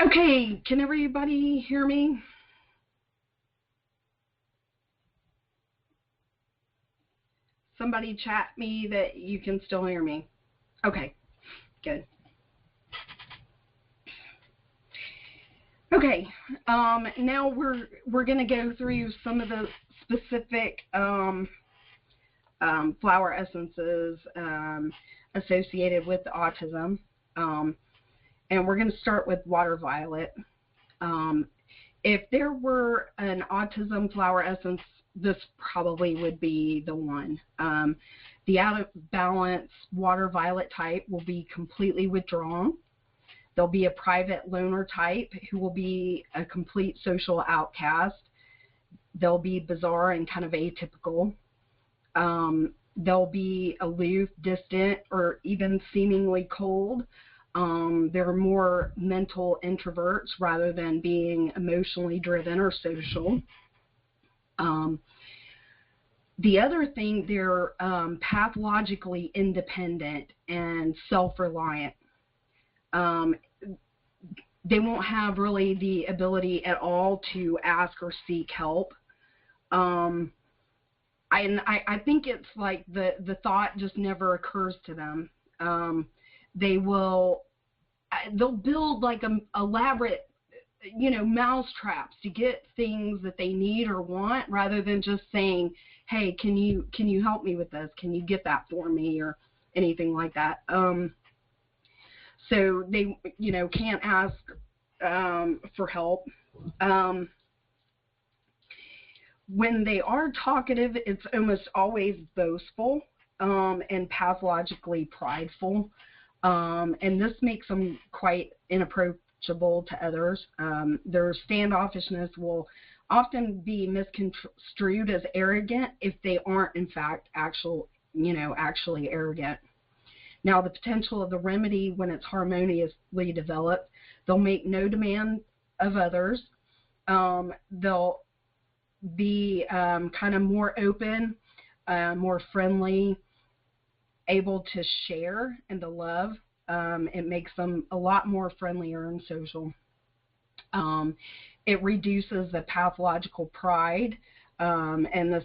Okay, can everybody hear me? Somebody chat me that you can still hear me. Okay, good. Okay, now we're going to go through some of the specific flower essences associated with autism, and we're going to start with water violet. If there were an autism flower essence, this probably would be the one. The out of balance water violet type will be completely withdrawn. There'll be a private loner type who will be a complete social outcast. They'll be bizarre and kind of atypical. They'll be aloof, distant, or even seemingly cold. They're more mental introverts rather than being emotionally driven or social. The other thing, they're pathologically independent and self-reliant. They won't have really the ability at all to ask or seek help. I think it's like the thought just never occurs to them. They'll build like elaborate, mouse traps to get things that they need or want, rather than just saying, hey, can you help me with this? Can you get that for me, or anything like that? So they, can't ask for help. When they are talkative, it's almost always boastful and pathologically prideful. And this makes them quite inapproachable to others. Their standoffishness will often be misconstrued as arrogant if they aren't, in fact, actually arrogant. Now, the potential of the remedy when it's harmoniously developed, they'll make no demand of others. They'll be kind of more open, more friendly, able to share and to love. It makes them a lot more friendlier and social. It reduces the pathological pride and the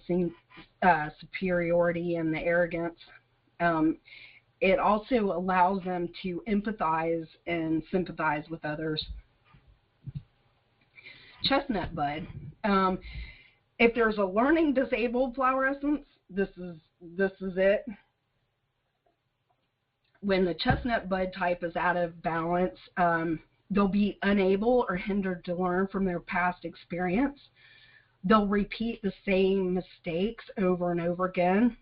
superiority and the arrogance. It also allows them to empathize and sympathize with others. Chestnut bud. If there's a learning disabled flower essence, this is it. When the chestnut bud type is out of balance, they'll be unable or hindered to learn from their past experience. They'll repeat the same mistakes over and over again.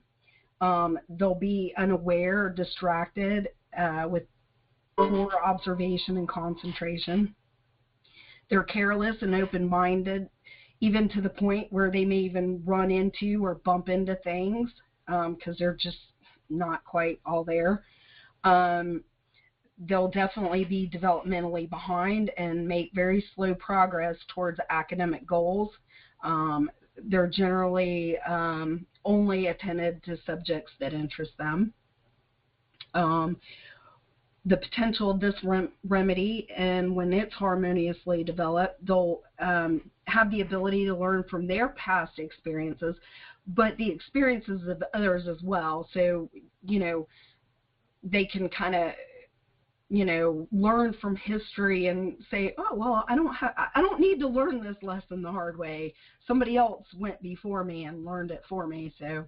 They'll be unaware or distracted with poor observation and concentration. They're careless and open-minded, even to the point where they may even run into or bump into things because they're just not quite all there. They'll definitely be developmentally behind and make very slow progress towards academic goals. They're generally only attentive to subjects that interest them. The potential of this remedy, and when it's harmoniously developed, they'll have the ability to learn from their past experiences, but the experiences of others as well. So, they can kind of, learn from history and say, oh, well, I don't need to learn this lesson the hard way. Somebody else went before me and learned it for me. So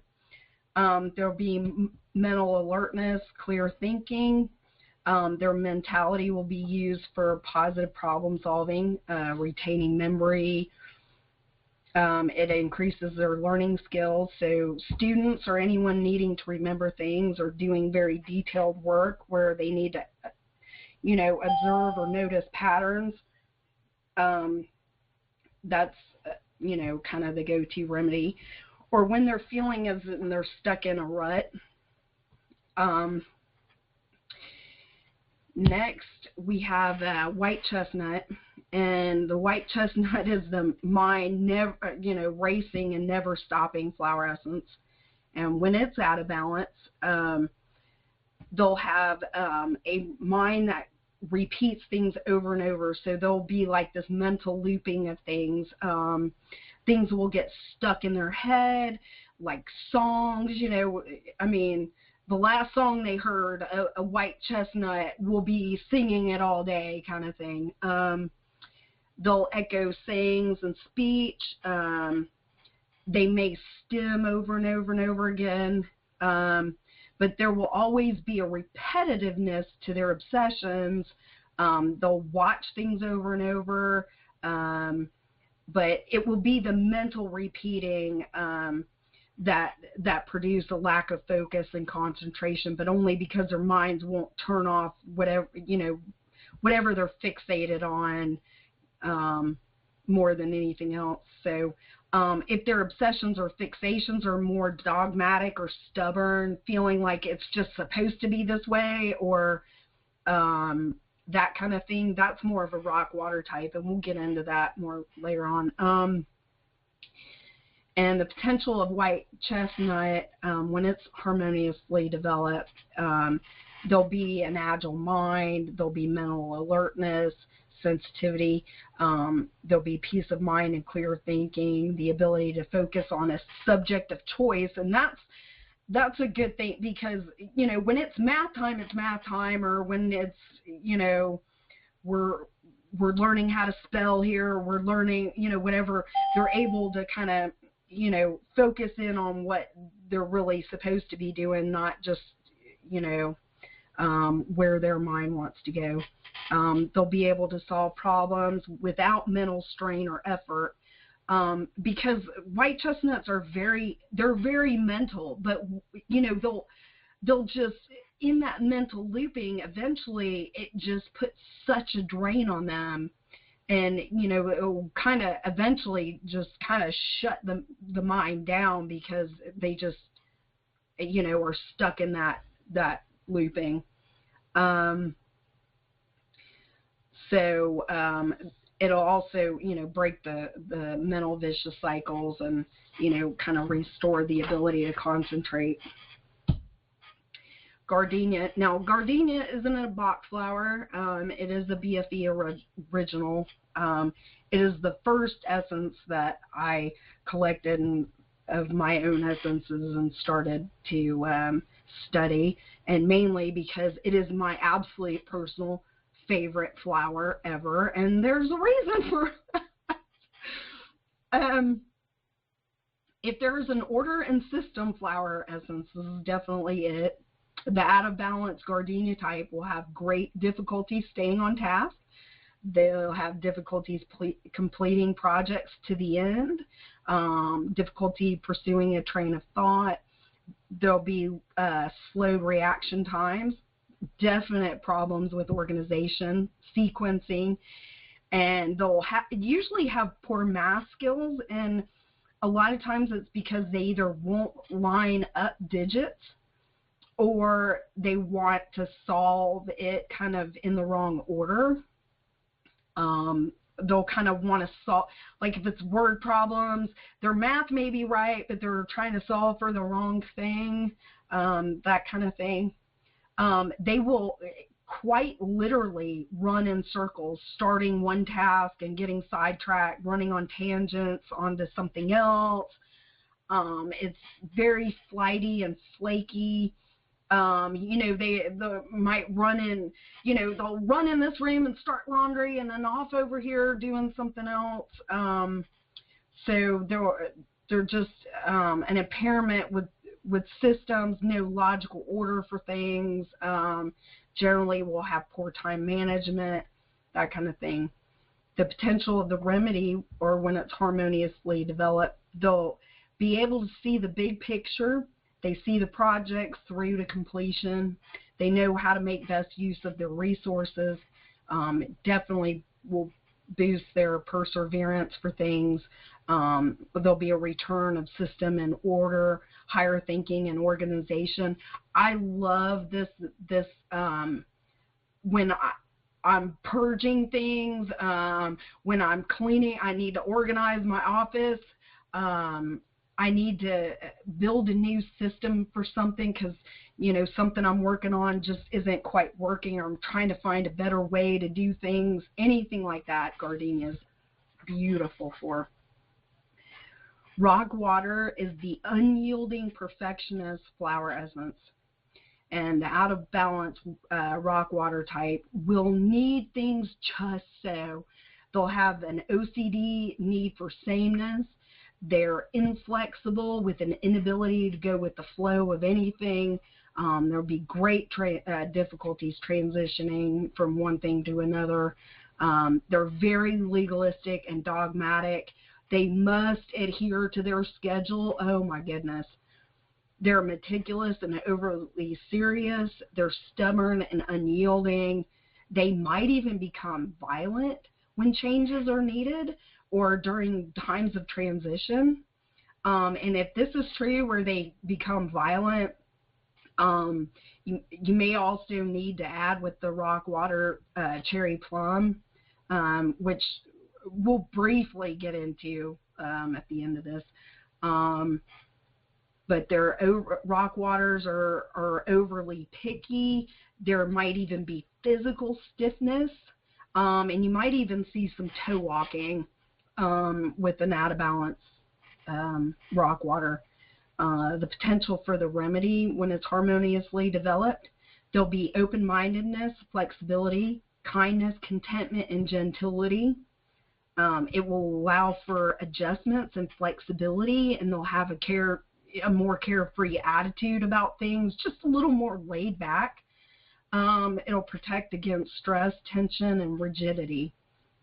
there'll be mental alertness, clear thinking. Their mentality will be used for positive problem solving, retaining memory. It increases their learning skills. So students or anyone needing to remember things or doing very detailed work where they need to, observe or notice patterns, that's, kind of the go-to remedy. Or when they're feeling as if they're stuck in a rut. Next, we have white chestnut, and the white chestnut is the mind never, racing and never stopping flower essence. And when it's out of balance, they'll have a mind that repeats things over and over. So there'll be like this mental looping of things. Things will get stuck in their head, like songs, you know. I mean, the last song they heard, a white chestnut, will be singing it all day, kind of thing. They'll echo sayings and speech. They may stim over and over and over again. But there will always be a repetitiveness to their obsessions. They'll watch things over and over, but it will be the mental repeating that produce a lack of focus and concentration, but only because their minds won't turn off whatever, you know, whatever they're fixated on more than anything else. So if their obsessions or fixations are more dogmatic or stubborn, feeling like it's just supposed to be this way, or that kind of thing, that's more of a rock water type, and we'll get into that more later on. And the potential of white chestnut, when it's harmoniously developed, there'll be an agile mind, there'll be mental alertness, sensitivity, there'll be peace of mind and clear thinking, the ability to focus on a subject of choice, and that's a good thing, because, you know, when it's math time, or when it's, you know, we're learning how to spell here, we're learning, you know, whatever, they're able to kind of, you know, focus in on what they're really supposed to be doing, not just, you know, where their mind wants to go. They'll be able to solve problems without mental strain or effort, because white chestnuts are very mental, but, you know, they'll just, in that mental looping, eventually it just puts such a drain on them, and, you know, it will kind of eventually just kind of shut the mind down, because they just, you know, are stuck in that looping. So it'll also, you know, break the mental vicious cycles, and, you know, kind of restore the ability to concentrate. Gardenia. Now, Gardenia isn't a box flower. It is a BFE original. It is the first essence that I collected of my own essences and started to study, and mainly because it is my absolute personal favorite flower ever, and there's a reason for that. If there's an order and system flower essence, this is definitely it. The out of balance Gardenia type will have great difficulty staying on task. They'll have difficulties completing projects to the end, difficulty pursuing a train of thought. There'll be slow reaction times, definite problems with organization, sequencing, and they'll usually have poor math skills, and a lot of times it's because they either won't line up digits, or they want to solve it kind of in the wrong order. They'll kind of want to solve, like if it's word problems, their math may be right, but they're trying to solve for the wrong thing, that kind of thing. They will quite literally run in circles, starting one task and getting sidetracked, running on tangents onto something else. It's very flighty and flaky. You know, they might run in, you know, they'll run in this room and start laundry, and then off over here doing something else. So they're just an impairment with systems, no logical order for things. Generally will have poor time management, that kind of thing. The potential of the remedy, or when it's harmoniously developed, they'll be able to see the big picture. They see the projects through to completion. They know how to make best use of their resources. It definitely will boost their perseverance for things. There'll be a return of system and order, higher thinking and organization. I love this when I'm purging things, when I'm cleaning, I need to organize my office. I need to build a new system for something because, you know, something I'm working on just isn't quite working, or I'm trying to find a better way to do things, anything like that, Gardenia is beautiful for. Rock water is the unyielding perfectionist flower essence. And the out of balance rock water type will need things just so. They'll have an OCD need for sameness. They're inflexible with an inability to go with the flow of anything. There'll be great difficulties transitioning from one thing to another. They're very legalistic and dogmatic. They must adhere to their schedule. Oh my goodness. They're meticulous and overly serious. They're stubborn and unyielding. They might even become violent when changes are needed or during times of transition. And if this is true where they become violent, you may also need to add with the rock water cherry plum, which we'll briefly get into at the end of this. But their rock waters are overly picky. There might even be physical stiffness, and you might even see some toe walking with an out of balance rock water. The potential for the remedy when it's harmoniously developed, there'll be open-mindedness, flexibility, kindness, contentment, and gentility. It will allow for adjustments and flexibility, and they'll have a more carefree attitude about things, just a little more laid back. It'll protect against stress, tension, and rigidity.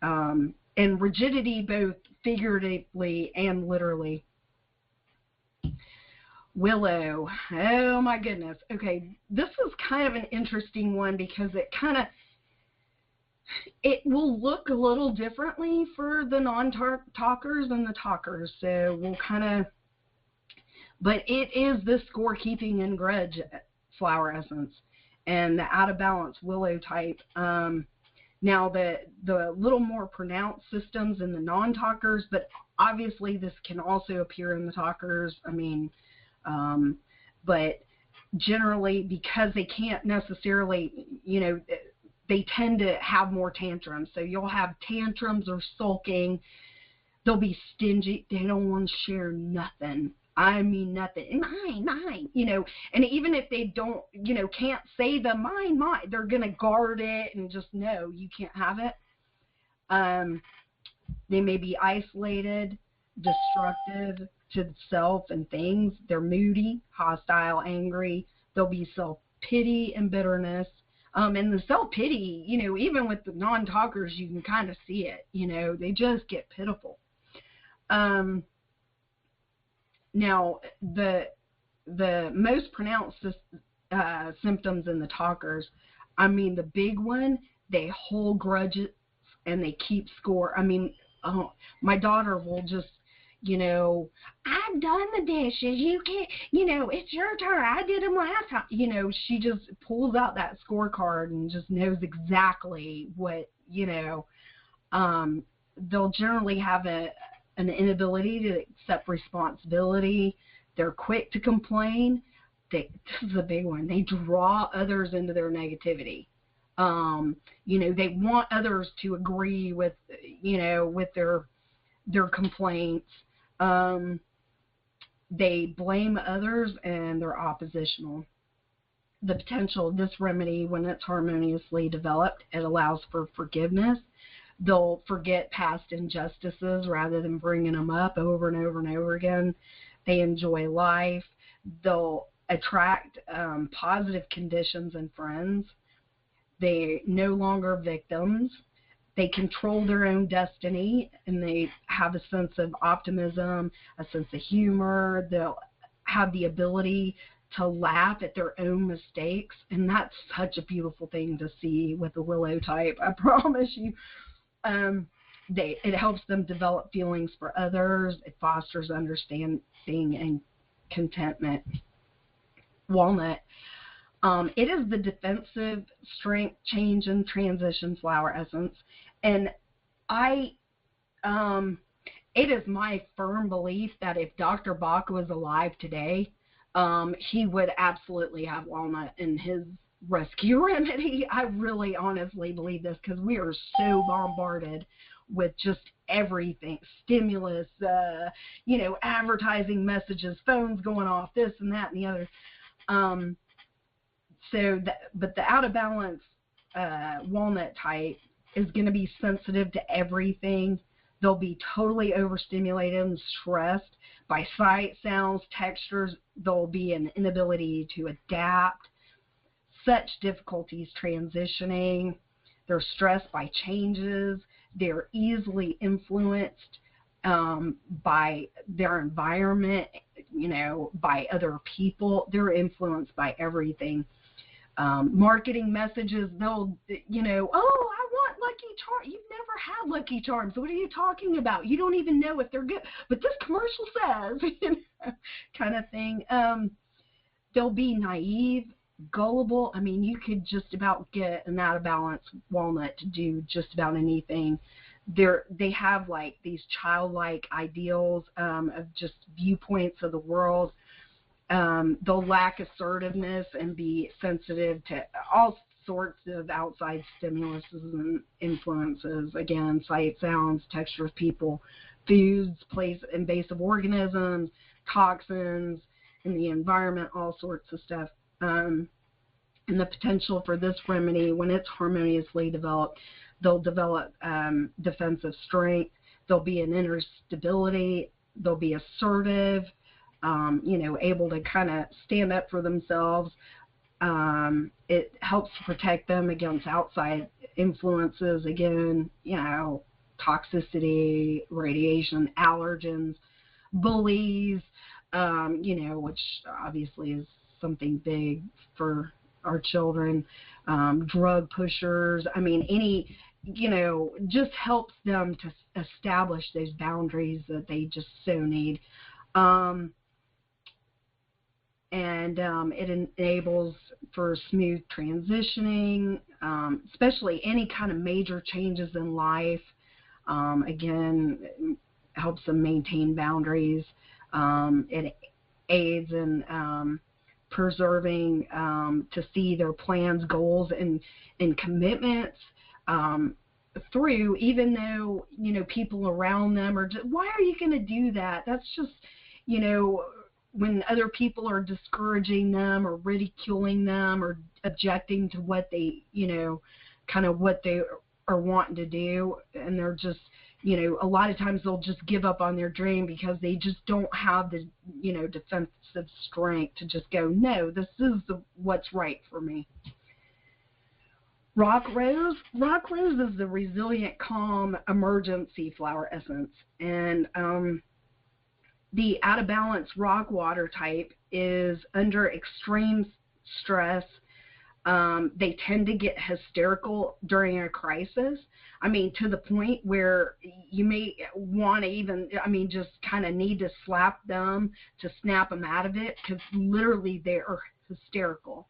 And rigidity both figuratively and literally. Willow. Oh my goodness. Okay, this is kind of an interesting one because it will look a little differently for the non-talkers and the talkers. So we'll but it is the scorekeeping and grudge flower essence and the out of balance willow type. Now the little more pronounced systems in the non-talkers, but obviously this can also appear in the talkers. I mean, but generally because they can't necessarily, you know, they tend to have more tantrums. So you'll have tantrums or sulking. They'll be stingy. They don't want to share nothing. I mean nothing. Mine, you know. And even if they don't, you know, can't say the mine, they're going to guard it and just know you can't have it. They may be isolated, destructive to self and things. They're moody, hostile, angry. There'll be self-pity and bitterness. And the self-pity, you know, even with the non-talkers, you can kind of see it. You know, they just get pitiful. Now, the most pronounced symptoms in the talkers, I mean, the big one, they hold grudges and they keep score. I mean, my daughter will just, you know, I've done the dishes. You can't, you know, it's your turn. I did them last time. You know, she just pulls out that scorecard and just knows exactly what, you know. They'll generally have an inability to accept responsibility. They're quick to complain. This is a big one. They draw others into their negativity. You know, they want others to agree with, you know, with their complaints. They blame others and they're oppositional. The potential of this remedy, when it's harmoniously developed, it allows for forgiveness. They'll forget past injustices rather than bringing them up over and over and over again. They enjoy life. They'll attract positive conditions and friends. They're no longer victims. They control their own destiny, and they have a sense of optimism, a sense of humor. They'll have the ability to laugh at their own mistakes, and that's such a beautiful thing to see with the willow type. I promise you. It helps them develop feelings for others. It fosters understanding and contentment. Walnut. It is the defensive strength, change, and transition flower essence. And it is my firm belief that if Dr. Bach was alive today, he would absolutely have walnut in his rescue remedy. I really honestly believe this because we are so bombarded with just everything, stimulus, advertising messages, phones going off, this and that and the other. But the out of balance walnut type is going to be sensitive to everything. They'll be totally overstimulated and stressed by sight, sounds, textures. There'll be an inability to adapt, such difficulties transitioning. They're stressed by changes. They're easily influenced by their environment, by other people. They're influenced by everything. Marketing messages, they'll, oh, I want Lucky Charms. You've never had Lucky Charms. What are you talking about? You don't even know if they're good. But this commercial says, kind of thing. They'll be naive, gullible. I mean, you could just about get an out of balance walnut to do just about anything. They have like these childlike ideals of just viewpoints of the world. They'll lack assertiveness and be sensitive to all sorts of outside stimuluses and influences. Again, sight, sounds, textures, people, foods, place, invasive organisms, toxins in the environment, all sorts of stuff. And the potential for this remedy, when it's harmoniously developed, they'll develop defensive strength. There'll be an inner stability. They'll be assertive. Able to kind of stand up for themselves. It helps to protect them against outside influences, again, toxicity, radiation, allergens, bullies, which obviously is something big for our children, drug pushers. I mean, just helps them to establish those boundaries that they just so need. It enables for smooth transitioning, especially any kind of major changes in life. Again, it helps them maintain boundaries. It aids in preserving to see their plans, goals, and commitments through, even though, people around them are just, why are you going to do that? That's just, when other people are discouraging them or ridiculing them or objecting to what they, kind of what they are wanting to do, and they're just, a lot of times they'll just give up on their dream because they just don't have the, defensive strength to just go, no, this is what's right for me. Rock Rose. Rock Rose is the resilient, calm, emergency flower essence. And the out-of-balance rock water type is under extreme stress. They tend to get hysterical during a crisis. I mean, to the point where you may want to even, just kind of need to slap them to snap them out of it, because literally they are hysterical.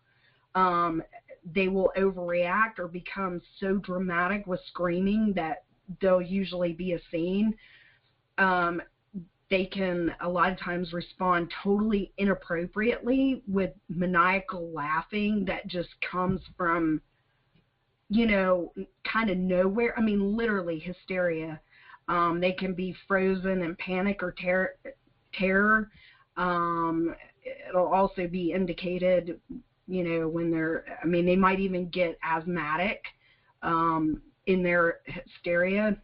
They will overreact or become so dramatic with screaming that there'll usually be a scene. They can a lot of times respond totally inappropriately with maniacal laughing that just comes from, kind of nowhere. I mean, literally hysteria. They can be frozen in panic or terror. It'll also be indicated, when they're, they might even get asthmatic in their hysteria.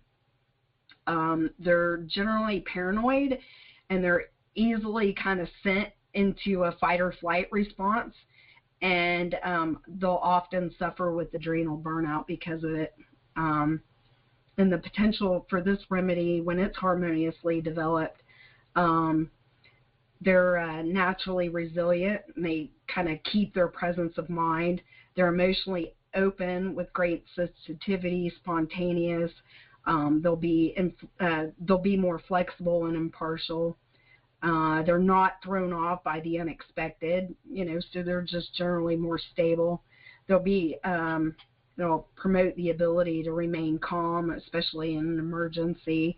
They're generally paranoid, and they're easily kind of sent into a fight or flight response, and they'll often suffer with adrenal burnout because of it. And the potential for this remedy, when it's harmoniously developed, they're naturally resilient, and they kind of keep their presence of mind. They're emotionally open with great sensitivity, spontaneous. They'll be more flexible and impartial. They're not thrown off by the unexpected, so they're just generally more stable. They'll promote the ability to remain calm, especially in an emergency.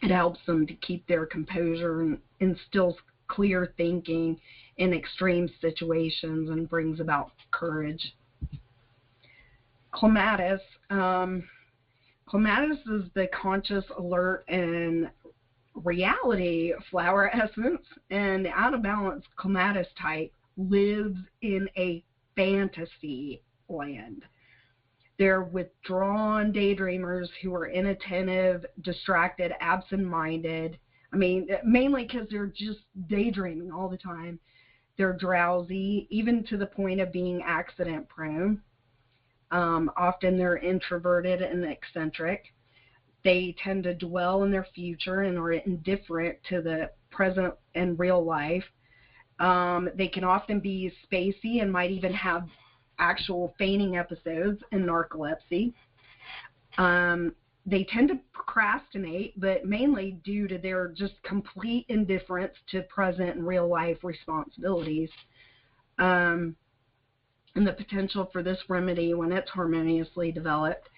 It helps them to keep their composure and instills clear thinking in extreme situations and brings about courage. Clematis. Clematis is the conscious, alert, and reality flower essence, and the out-of-balance clematis type lives in a fantasy land. They're withdrawn daydreamers who are inattentive, distracted, absent-minded. I mean, mainly because they're just daydreaming all the time. They're drowsy, even to the point of being accident-prone. Often they're introverted and eccentric. They tend to dwell in their future and are indifferent to the present and real life. They can often be spacey and might even have actual fainting episodes and narcolepsy. They tend to procrastinate, but mainly due to their just complete indifference to present and real life responsibilities. And the potential for this remedy, when it's harmoniously developed,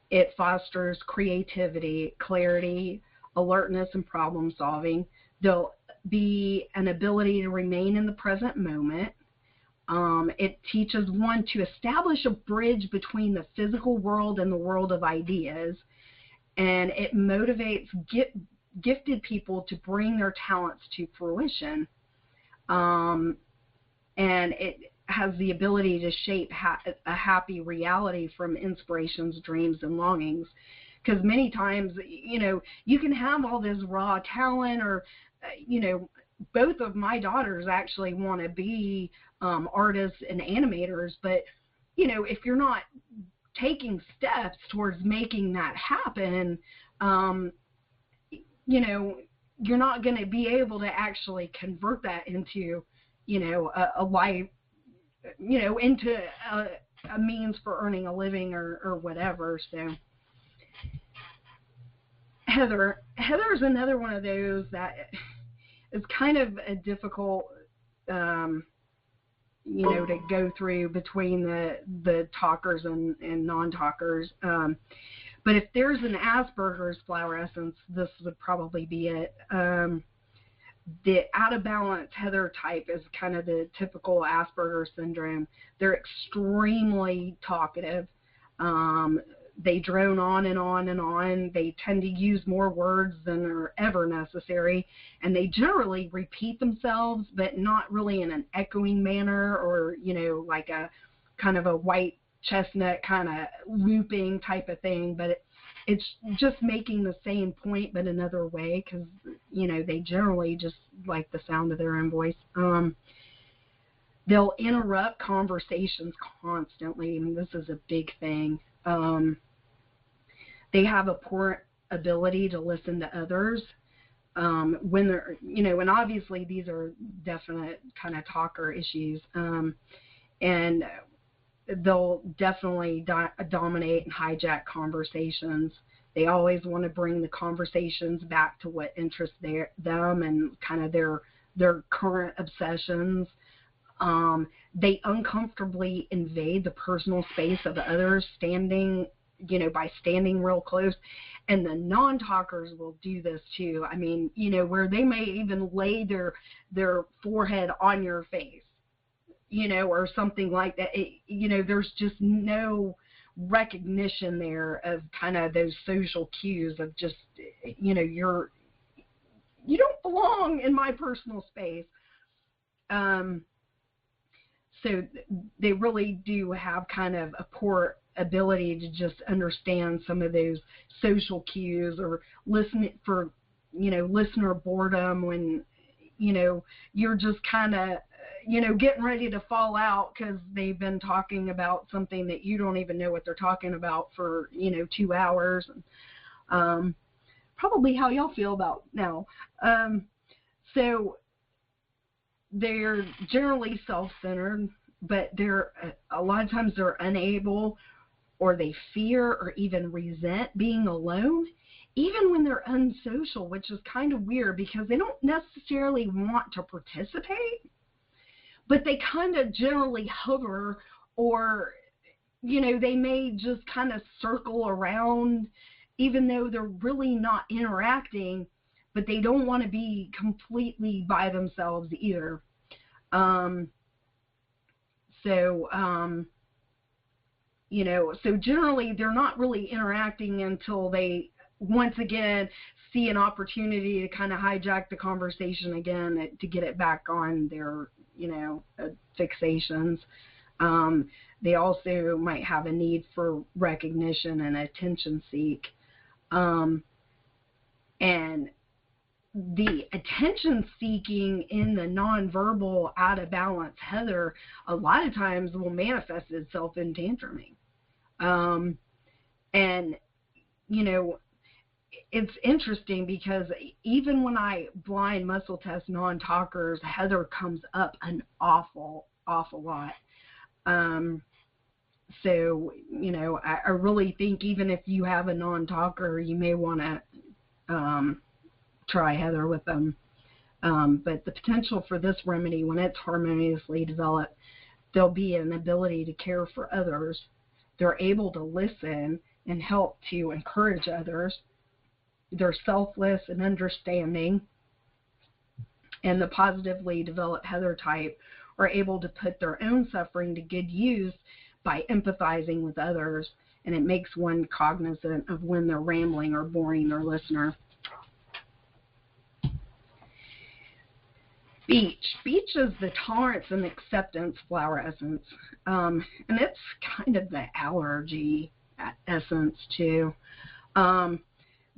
it fosters creativity, clarity, alertness, and problem solving. There'll be an ability to remain in the present moment. It teaches one to establish a bridge between the physical world and the world of ideas, and it motivates gifted people to bring their talents to fruition. And it has the ability to shape a happy reality from inspirations, dreams, and longings. Because many times, you can have all this raw talent, or, both of my daughters actually want to be artists and animators, but, if you're not taking steps towards making that happen, you're not going to be able to actually convert that into, a life, into a means for earning a living or whatever. So Heather is another one of those that is kind of a difficult, to go through between the talkers and non-talkers. But if there's an Asperger's flower essence, this would probably be it. The out-of-balance Heather type is kind of the typical Asperger syndrome. They're extremely talkative. They drone on and on and on. They tend to use more words than are ever necessary, and they generally repeat themselves, but not really in an echoing manner or, like a kind of a white chestnut kind of looping type of thing, but it's just making the same point but another way, because, they generally just like the sound of their own voice. They'll interrupt conversations constantly. I mean, this is a big thing. They have a poor ability to listen to others when they're, and obviously these are definite kind of talker issues, and they'll definitely dominate and hijack conversations. They always want to bring the conversations back to what interests them and kind of their current obsessions. They uncomfortably invade the personal space of others, by standing real close. And the non-talkers will do this too. I mean, where they may even lay their forehead on your face, or something like that. There's just no recognition there of kind of those social cues of just, you don't belong in my personal space. So they really do have kind of a poor ability to just understand some of those social cues, or listen for, listener boredom when, you're just kind of, getting ready to fall out because they've been talking about something that you don't even know what they're talking about for, 2 hours. And, probably how y'all feel about now. So they're generally self-centered, but they're a lot of times they're unable, or they fear or even resent being alone, even when they're unsocial, which is kind of weird because they don't necessarily want to participate, but they kind of generally hover, or, they may just kind of circle around, even though they're really not interacting. but they don't want to be completely by themselves either. You know, so generally they're not really interacting until they, once again, see an opportunity to kind of hijack the conversation again to get it back on their, you know, fixations. They also might have a need for recognition and attention seek. And the attention seeking in the nonverbal out of balance Heather a lot of times will manifest itself in tantruming. And, you know, it's interesting because even when I blind muscle test non-talkers, Heather comes up an awful lot. So, you know, I really think even if you have a non-talker, you may want to try Heather with them. But the potential for this remedy, when it's harmoniously developed, there'll be an ability to care for others. They're able to listen and help to encourage others. They're selfless and understanding. And the positively developed Heather type are able to put their own suffering to good use by empathizing with others. And it makes one cognizant of when they're rambling or boring their listener. Beech. Beech is the tolerance and acceptance flower essence. And it's kind of the allergy essence too.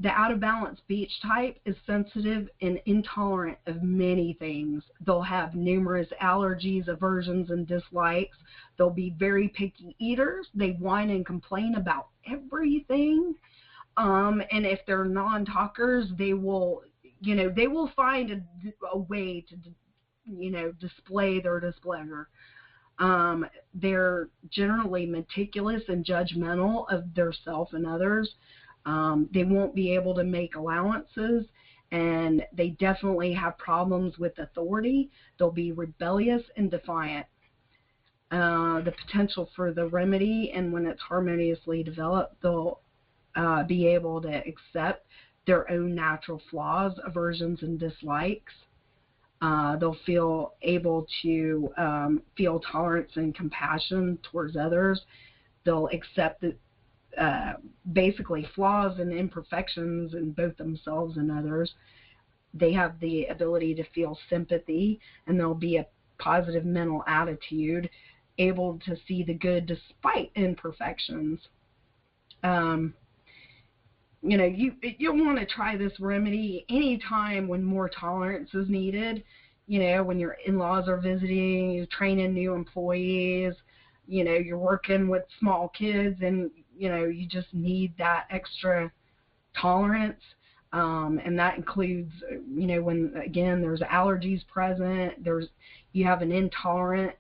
The out of balance beech type is sensitive and intolerant of many things. They'll have numerous allergies, aversions, and dislikes. They'll be very picky eaters. They whine and complain about everything. And if they're non-talkers, they will, you know, they will find a way to, you know, display their displeasure. They're generally meticulous and judgmental of their self and others. They won't be able to make allowances, and they definitely have problems with authority. They'll be rebellious and defiant. The potential for the remedy, and when it's harmoniously developed, they'll be able to accept their own natural flaws, aversions, and dislikes. They'll feel able to feel tolerance and compassion towards others. They'll accept that basically flaws and imperfections in both themselves and others. They have the ability to feel sympathy, and there'll be a positive mental attitude, able to see the good despite imperfections. You know, you'll want to try this remedy anytime when more tolerance is needed. You know, when your in-laws are visiting, you're training new employees, you know, you're working with small kids, and you know, you just need that extra tolerance. And that includes, you know, when, again, there's allergies present, you have an intolerant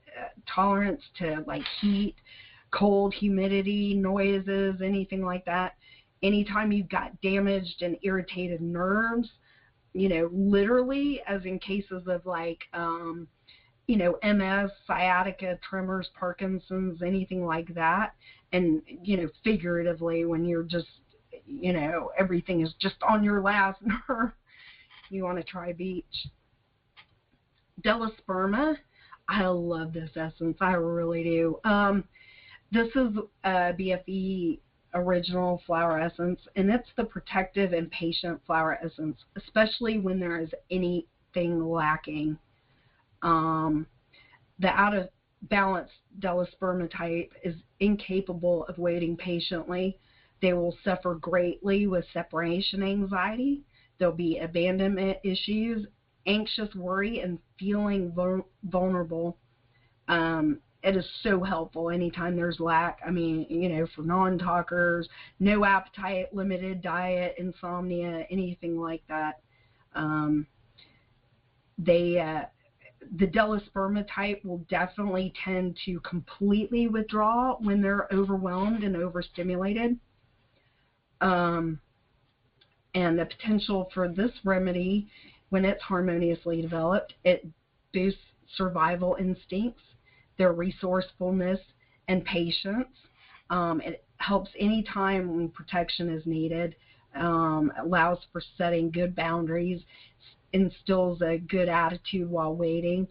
tolerance to like heat, cold, humidity, noises, anything like that. Anytime you've got damaged and irritated nerves, you know, literally, as in cases of like, you know, MS, sciatica, tremors, Parkinson's, anything like that. And, you know, figuratively, when you're just, you know, everything is just on your last nerve, you want to try Beech. Delosperma, I love this essence. I really do. This is a BFE original flower essence, and it's the protective and patient flower essence, especially when there is anything lacking. The out of balance Delosperma type is incapable of waiting patiently. They will suffer greatly with separation anxiety. There'll be abandonment issues, anxious worry, and feeling vulnerable. It is so helpful anytime there's lack. I mean, you know, for non-talkers, no appetite, limited diet, insomnia, anything like that. The Delosperma type will definitely tend to completely withdraw when they're overwhelmed and overstimulated. And the potential for this remedy, when it's harmoniously developed, it boosts survival instincts, their resourcefulness and patience. It helps any time when protection is needed. allows for setting good boundaries, instills a good attitude while waiting.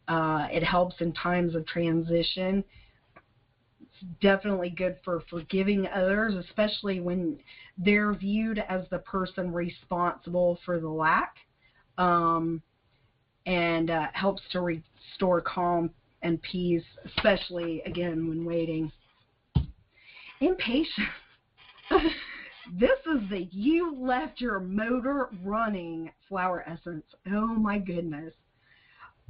It helps in times of transition. It's definitely good for forgiving others, especially when they're viewed as the person responsible for the lack, and helps to restore calm and peace, especially, again, when waiting. Impatiens. This is the you left your motor running flower essence. Oh my goodness.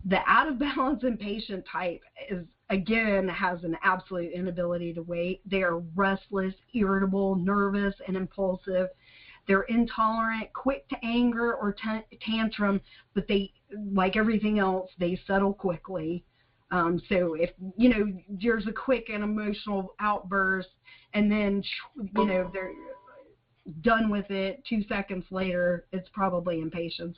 The out of balance impatient type is, again, has an absolute inability to wait. They are restless, irritable, nervous, and impulsive. They're intolerant, quick to anger or tantrum, but they, like everything else, they settle quickly. So if, there's a quick and emotional outburst, and then, they're done with it 2 seconds later, it's probably impatience.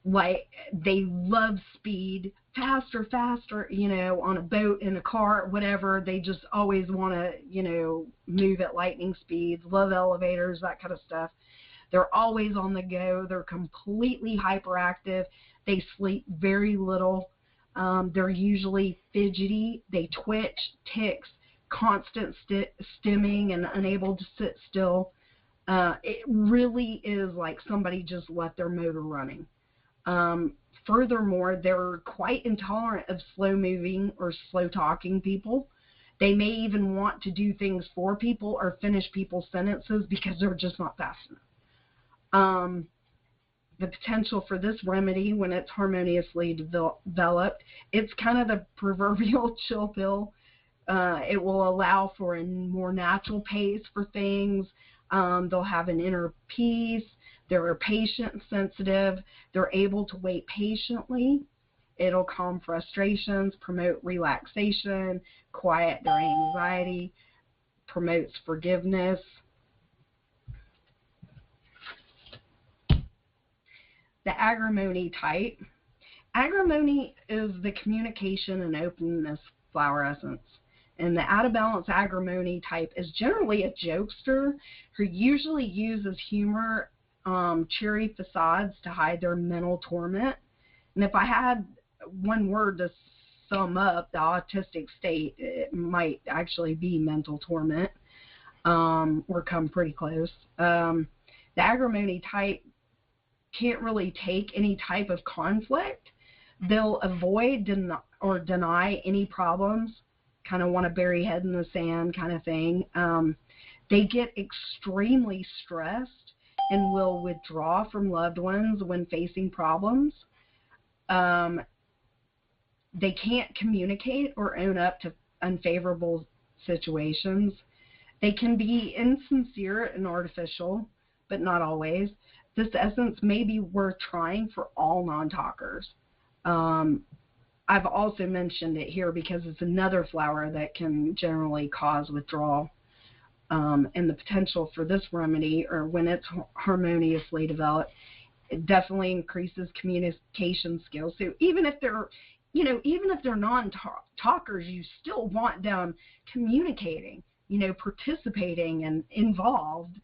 Like, they love speed, faster, on a boat, in a car, whatever. They just always want to, move at lightning speeds, love elevators, that kind of stuff. They're always on the go. They're completely hyperactive. They sleep very little. They're usually fidgety. They twitch, tics, constant stimming, and unable to sit still. It really is like somebody just let their motor running. Furthermore, they're quite intolerant of slow-moving or slow-talking people. They may even want to do things for people or finish people's sentences because they're just not fast enough. The potential for this remedy, when it's harmoniously developed, it's kind of the proverbial chill pill. It will allow for a more natural pace for things. They'll have an inner peace. They're patient and sensitive. They're able to wait patiently. It'll calm frustrations, promote relaxation, quiet their anxiety, promotes forgiveness. The Agrimony type. Agrimony is the communication and openness flower essence. And the out-of-balance Agrimony type is generally a jokester who usually uses humor, cheery facades to hide their mental torment. And if I had one word to sum up the autistic state, it might actually be mental torment, or come pretty close. The Agrimony type can't really take any type of conflict. They'll avoid or deny any problems, kind of want to bury head in the sand kind of thing. They get extremely stressed and will withdraw from loved ones when facing problems. They can't communicate or own up to unfavorable situations. They can be insincere and artificial, but not always. This essence may be worth trying for all non-talkers. I've also mentioned it here because it's another flower that can generally cause withdrawal. And the potential for this remedy, or when it's harmoniously developed, it definitely increases communication skills. So even if they're, even if they're non-talkers, you still want them communicating, participating and involved.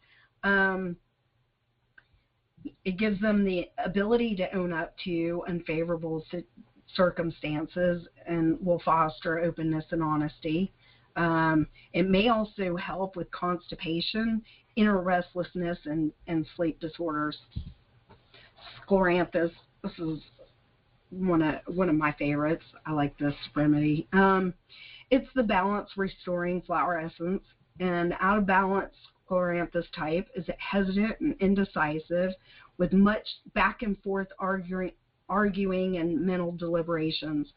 It gives them the ability to own up to unfavorable circumstances and will foster openness and honesty. It may also help with constipation, inner restlessness, and sleep disorders. Scleranthus, this is one of my favorites. I like this remedy. It's the balance restoring flower essence, and out of balance Scleranthus type is hesitant and indecisive, with much back and forth arguing and mental deliberations.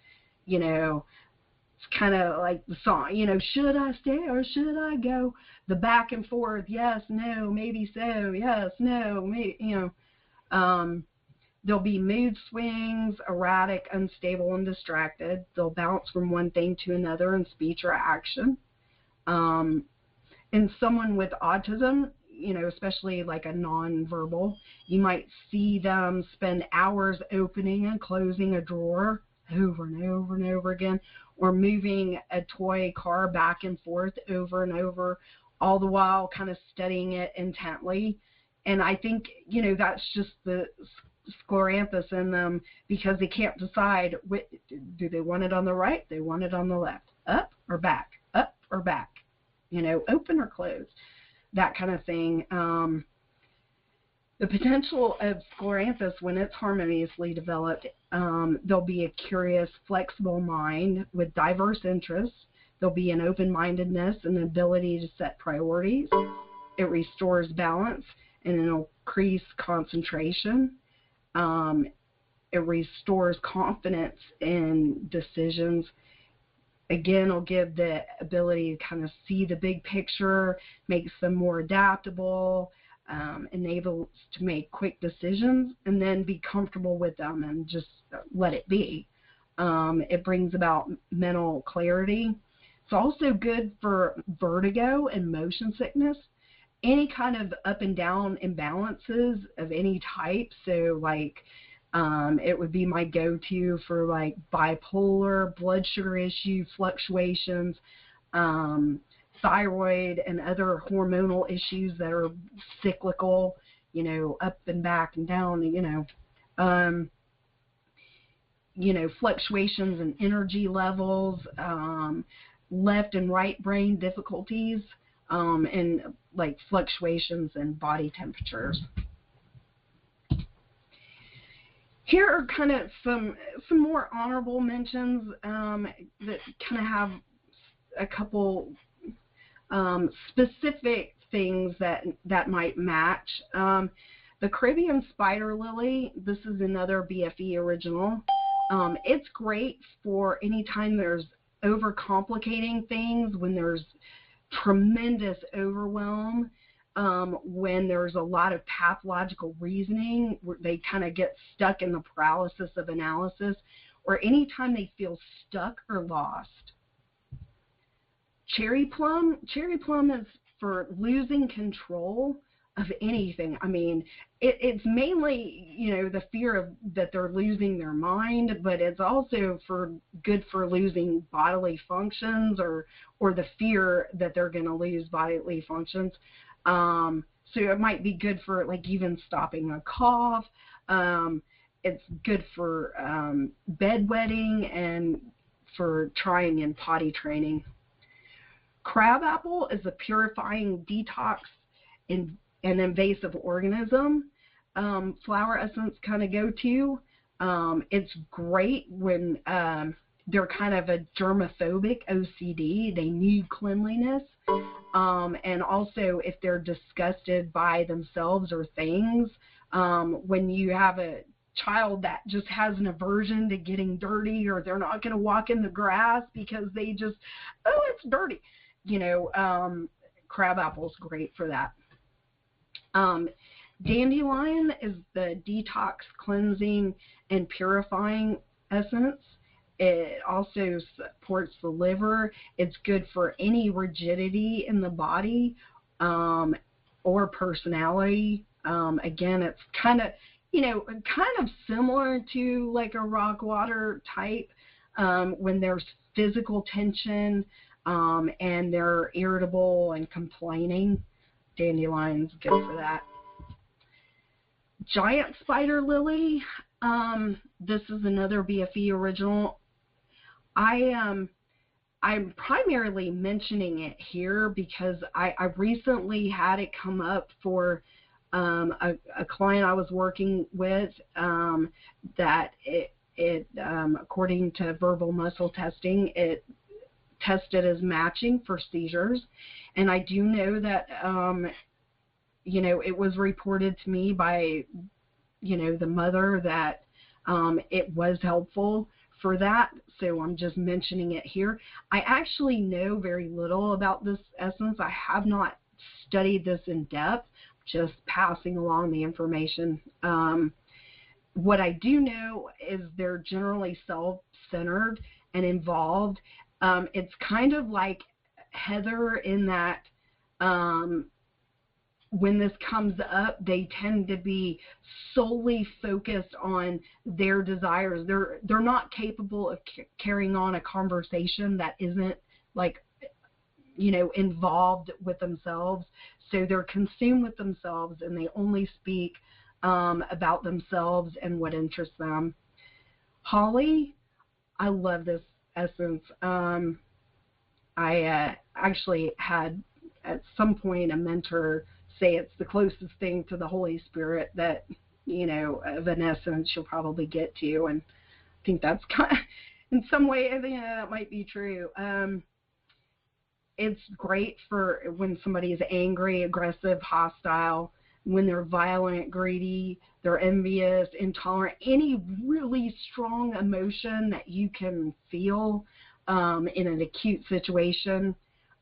It's kind of like the song, should I stay or should I go? The back and forth, yes, no, maybe so, yes, no, maybe, there'll be mood swings, erratic, unstable, and distracted. They'll bounce from one thing to another in speech or action. In someone with autism, especially like a nonverbal, you might see them spend hours opening and closing a drawer over and over and over again, or moving a toy car back and forth over and over, all the while kind of studying it intently. And I think, you know, that's just the Scleranthus in them, because they can't decide, do they want it on the right, they want it on the left, up or back, you know, open or closed, that kind of thing. The potential of Scleranthus, when it's harmoniously developed, there'll be a curious, flexible mind with diverse interests. There'll be an open-mindedness and an ability to set priorities. It restores balance and it'll increase concentration. It restores confidence in decisions. Again, it'll give the ability to kind of see the big picture, makes them more adaptable, enables to make quick decisions, and then be comfortable with them and just let it be. It brings about mental clarity. It's also good for vertigo and motion sickness, any kind of up and down imbalances of any type. So like it would be my go-to for like bipolar, blood sugar issue fluctuations, thyroid and other hormonal issues that are cyclical, you know, up and back and down, fluctuations in energy levels, left and right brain difficulties, and like fluctuations in body temperatures. Here are kind of some more honorable mentions that kind of have a couple specific things that might match. The Caribbean spider lily, this is another BFE original. It's great for any time there's overcomplicating things, when there's tremendous overwhelm, when there's a lot of pathological reasoning, where they kind of get stuck in the paralysis of analysis, or anytime they feel stuck or lost. Cherry plum is for losing control of anything. I mean, it's mainly, you know, the fear of that they're losing their mind, but it's also good for losing bodily functions, or the fear that they're going to lose bodily functions. So it might be good for like even stopping a cough. It's good for bedwetting and for trying in potty training. Crabapple is a purifying detox in an invasive organism. Flower essence kind of go-to. It's great when they're kind of a germophobic OCD. They need cleanliness. And also if they're disgusted by themselves or things. When you have a child that just has an aversion to getting dirty, or they're not going to walk in the grass because they just, oh, it's dirty. You know, crabapple's great for that. Dandelion is the detox, cleansing, and purifying essence. It also supports the liver. It's good for any rigidity in the body or personality. Again, it's kind of, you know, kind of similar to like a rock water type when there's physical tension and they're irritable and complaining. Dandelion's good for that. Giant spider lily. This is another BFE original. I'm primarily mentioning it here because I recently had it come up for a client I was working with that it according to verbal muscle testing, it tested as matching for seizures. And I do know that, you know, it was reported to me by, you know, the mother that it was helpful for that. So I'm just mentioning it here. I actually know very little about this essence. I have not studied this in depth, just passing along the information. What I do know is they're generally self-centered and involved. It's kind of like heather in that when this comes up, they tend to be solely focused on their desires. They're not capable of carrying on a conversation that isn't like, you know, involved with themselves. So they're consumed with themselves, and they only speak about themselves and what interests them. Holly, I love this essence. I actually had at some point a mentor say it's the closest thing to the Holy Spirit that, you know, of an essence you'll probably get to, and I think that's kind of, in some way, I think that might be true. It's great for when somebody is angry, aggressive, hostile, when they're violent, greedy, they're envious, intolerant, any really strong emotion that you can feel in an acute situation,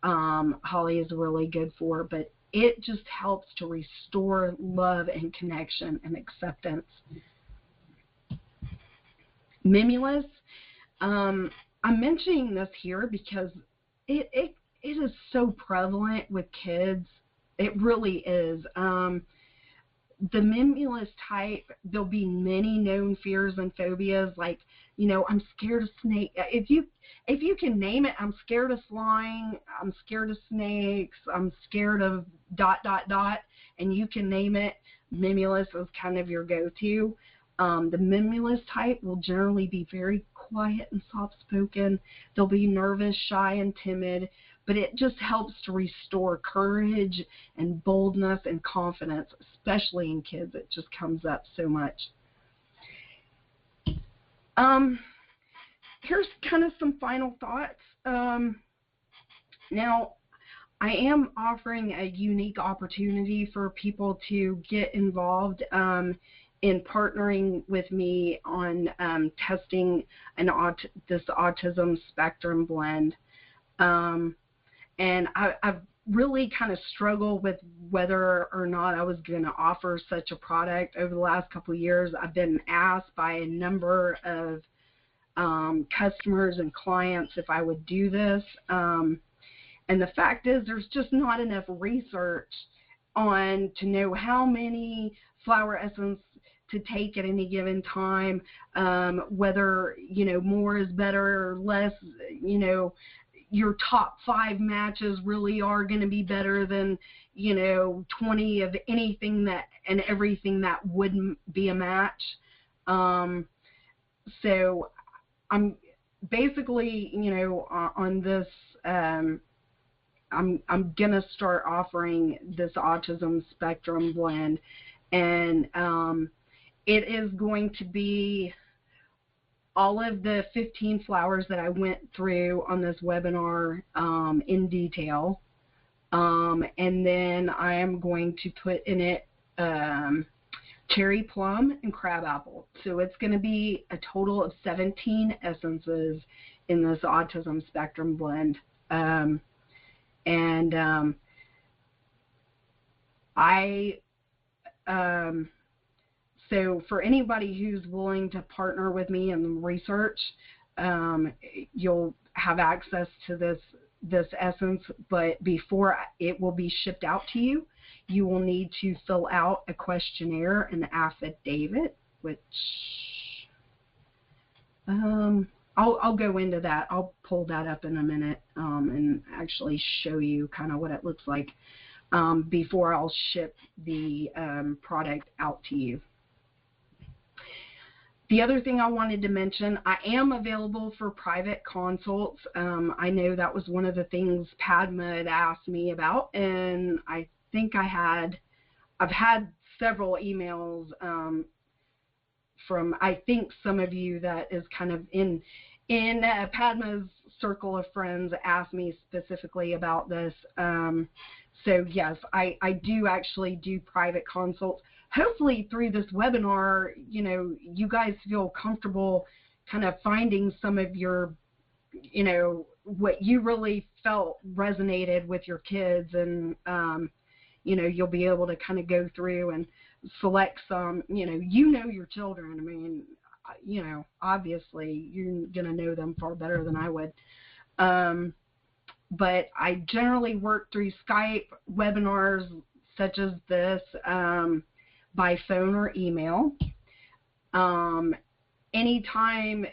holly is really good for, but it just helps to restore love and connection and acceptance. Mimulus, I'm mentioning this here because it is so prevalent with kids. It really is. The Mimulus type, there'll be many known fears and phobias, like, you know, I'm scared of snake. If you can name it, I'm scared of flying, I'm scared of snakes, I'm scared of ... and you can name it, Mimulus is kind of your go-to. The Mimulus type will generally be very quiet and soft-spoken. They'll be nervous, shy, and timid, but it just helps to restore courage and boldness and confidence, especially in kids. It just comes up so much. Here's kind of some final thoughts. Now, I am offering a unique opportunity for people to get involved in partnering with me on testing this autism spectrum blend. And I've really kind of struggled with whether or not I was going to offer such a product over the last couple of years. I've been asked by a number of customers and clients if I would do this. And the fact is there's just not enough research on to know how many flower essence to take at any given time, whether, you know, more is better or less, you know, your top 5 matches really are going to be better than, you know, 20 of anything that and everything that wouldn't be a match. So I'm basically, you know, on this, I'm going to start offering this autism spectrum blend, and it is going to be all of the 15 flowers that I went through on this webinar in detail. And then I am going to put in it cherry plum and crabapple. So it's going to be a total of 17 essences in this autism spectrum blend. So for anybody who's willing to partner with me in research, you'll have access to this essence, but before it will be shipped out to you, you will need to fill out a questionnaire and affidavit, which I'll go into that. I'll pull that up in a minute and actually show you kind of what it looks like before I'll ship the product out to you. The other thing I wanted to mention, I am available for private consults. I know that was one of the things Padma had asked me about, and I think I've had several emails from, I think, some of you that is kind of in Padma's circle of friends asked me specifically about this. So yes, I do actually do private consults. Hopefully through this webinar, you know, you guys feel comfortable kind of finding some of your, you know, what you really felt resonated with your kids, and, you know, you'll be able to kind of go through and select some, you know your children. I mean, you know, obviously you're going to know them far better than I would. But I generally work through Skype webinars such as this, by phone or email. Anytime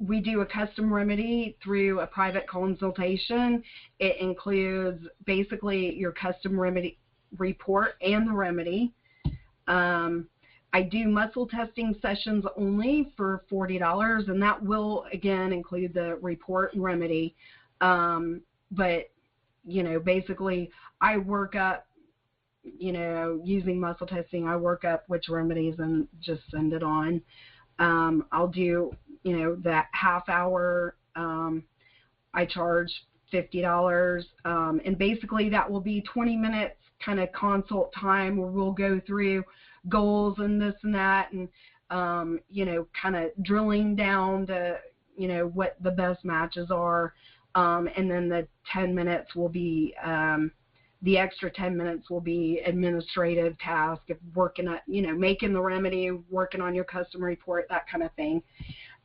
we do a custom remedy through a private consultation. It includes basically your custom remedy report and the remedy. I do muscle testing sessions only for $40, and that will, again, include the report and remedy. But, you know, basically I work up, you know, using muscle testing, I work up which remedies and just send it on. I'll do, you know, that half hour, I charge $50, and basically that will be 20 minutes kind of consult time where we'll go through goals and this and that, and you know, kind of drilling down to, you know, what the best matches are, and then the 10 minutes will be the extra 10 minutes will be administrative task of working at, you know, making the remedy, working on your custom report, that kind of thing.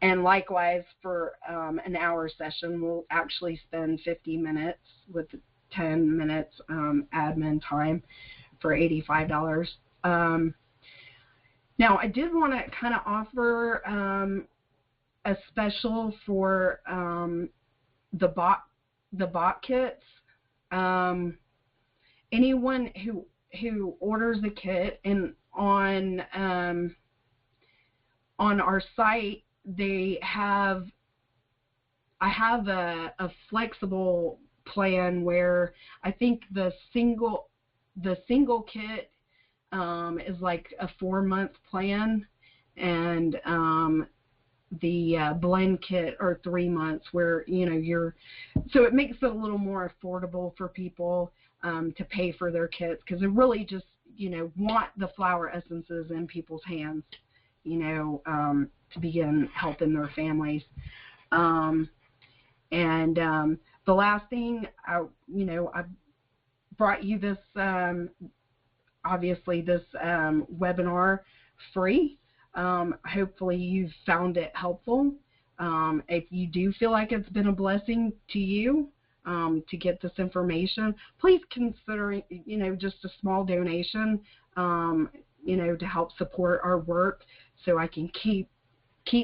And likewise for an hour session, we'll actually spend 50 minutes with 10 minutes admin time for $85. Now, I did want to kind of offer a special for the bot kits. Anyone who orders a kit, and on our site I have a flexible plan where I think the single kit is like a 4-month plan, and the blend kit are 3 months, where, you know, so it makes it a little more affordable for people to pay for their kits, because they really just, you know, want the flower essences in people's hands, you know, to begin helping their families. And the last thing, I brought you this, obviously this webinar free. Hopefully you've found it helpful. If you do feel like it's been a blessing to you to get this information, please consider, you know, just a small donation, you know, to help support our work, so I can keep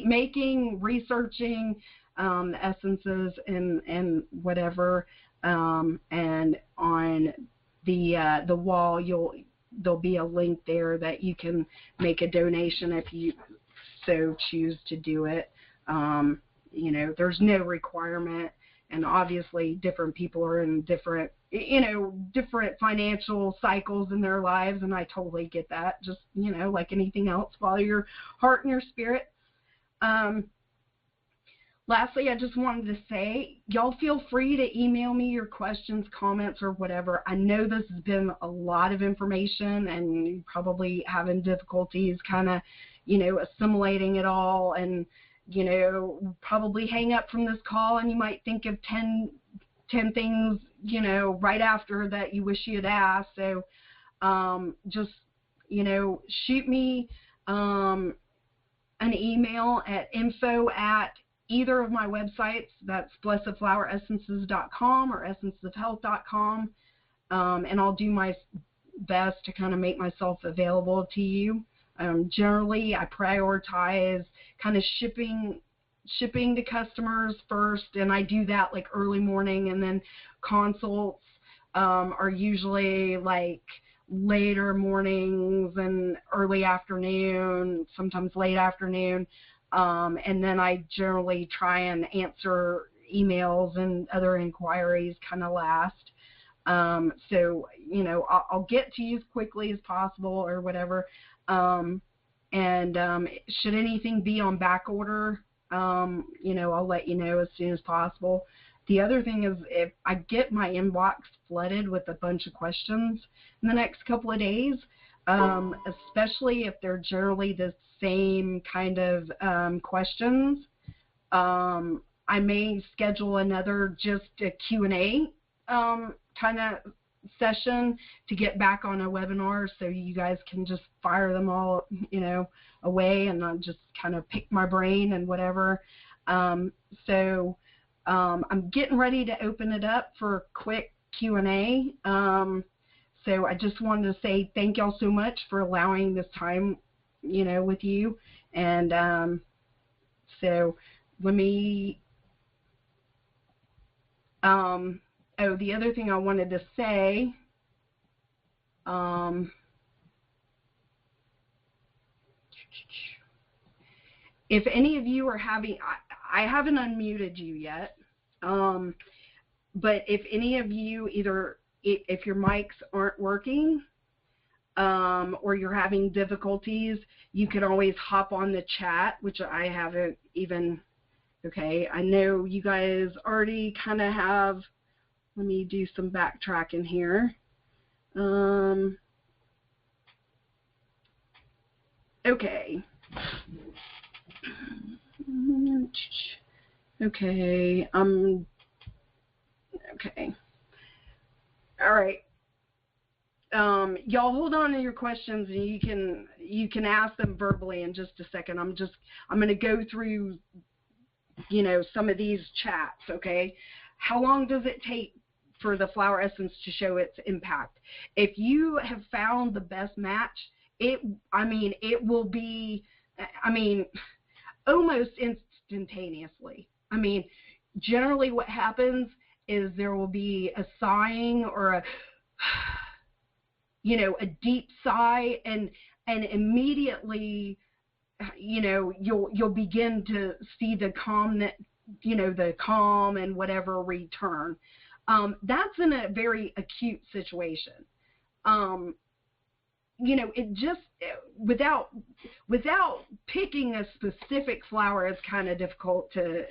making, researching essences and whatever. And on the wall, there'll be a link there that you can make a donation if you so choose to do it. You know, there's no requirement, and obviously different people are in different, you know, different financial cycles in their lives, and I totally get that. Just, you know, like anything else, follow your heart and your spirit. Lastly, I just wanted to say, y'all feel free to email me your questions, comments, or whatever. I know this has been a lot of information, and you're probably having difficulties kind of, you know, assimilating it all, and, you know, probably hang up from this call, and you might think of 10 things, you know, right after that you wish you had asked. So just, you know, shoot me an email at info at either of my websites. That's blessedfloweressences.com or essenceofhealth.com, and I'll do my best to kind of make myself available to you. Generally, I prioritize kind of shipping to customers first, and I do that like early morning, and then consults are usually like later mornings and early afternoon, sometimes late afternoon. And then I generally try and answer emails and other inquiries kind of last. So, you know, I'll get to you as quickly as possible or whatever. And should anything be on back order, you know, I'll let you know as soon as possible. The other thing is, if I get my inbox flooded with a bunch of questions in the next couple of days, especially if they're generally the same kind of questions, I may schedule another just a Q&A kind of session to get back on a webinar, so you guys can just fire them all, you know, away, and I'll just kind of pick my brain and whatever. So I'm getting ready to open it up for quick Q&A. So I just wanted to say thank y'all so much for allowing this time, you know, with you. And so let me, oh, the other thing I wanted to say, if any of you are having, I haven't unmuted you yet, but if any of you either, if your mics aren't working, or you're having difficulties, you can always hop on the chat, which I haven't even, okay, I know you guys already kind of have, let me do some backtracking here. Okay. Okay, okay. All right. Y'all hold on to your questions, and you can ask them verbally in just a second. I'm going to go through, you know, some of these chats, okay? How long does it take for the flower essence to show its impact? If you have found the best match, it will be, almost instantaneously. Generally what happens is there will be a sighing or a, you know, a deep sigh, and immediately, you know, you'll begin to see the calm, you know, the calm and whatever return. That's in a very acute situation. You know, it just, without picking a specific flower, it's kind of difficult to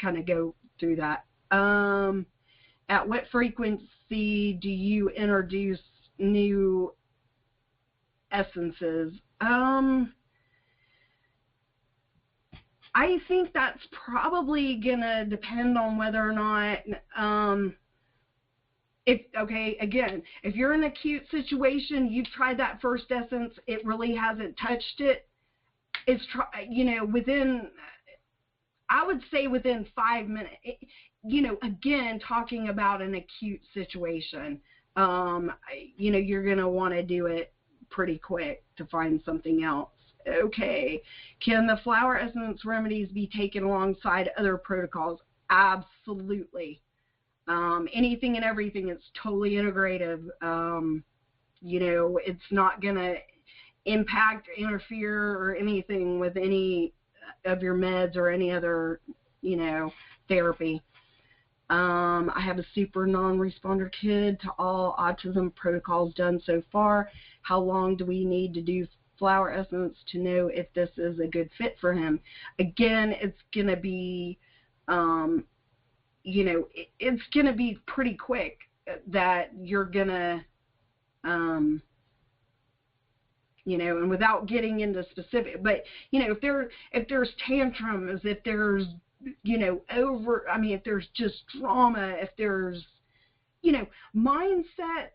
kind of go through that. At what frequency do you introduce new essences? I think that's probably gonna depend on whether or not, if you're in an acute situation, you've tried that first essence, it really hasn't touched it, it's, you know, within, I would say within 5 minutes, you know, again, talking about an acute situation, you know, you're going to want to do it pretty quick to find something else. Okay. Can the flower essence remedies be taken alongside other protocols? Absolutely. Anything and everything, it's totally integrative. You know, it's not going to impact or interfere or anything with any of your meds or any other, you know, therapy. I have a super non-responder kid to all autism protocols done so far. How long do we need to do flower essence to know if this is a good fit for him? Again, it's going to be, you know, it's going to be pretty quick that you're going to, you know, and without getting into specific, but, you know, if there's tantrums, if there's, you know, if there's just drama, if there's, you know, mindsets,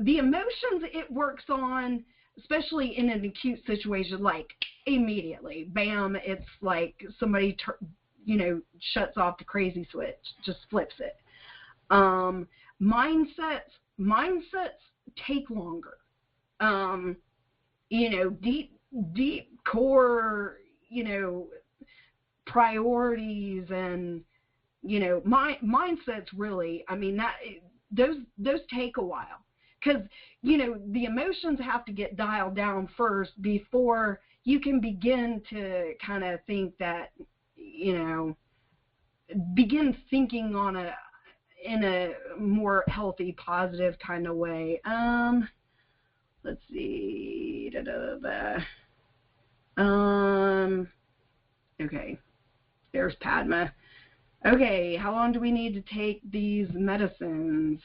the emotions it works on, especially in an acute situation, like immediately, bam, it's like somebody, you know, shuts off the crazy switch, just flips it. Mindsets take longer. You know, deep core, you know, priorities and, you know, mindsets really, I mean, that those take a while, because, you know, the emotions have to get dialed down first before you can begin to kind of think that, you know, begin thinking in a more healthy, positive kind of way. Let's see. Okay. There's Padma. Okay, how long do we need to take these medicines?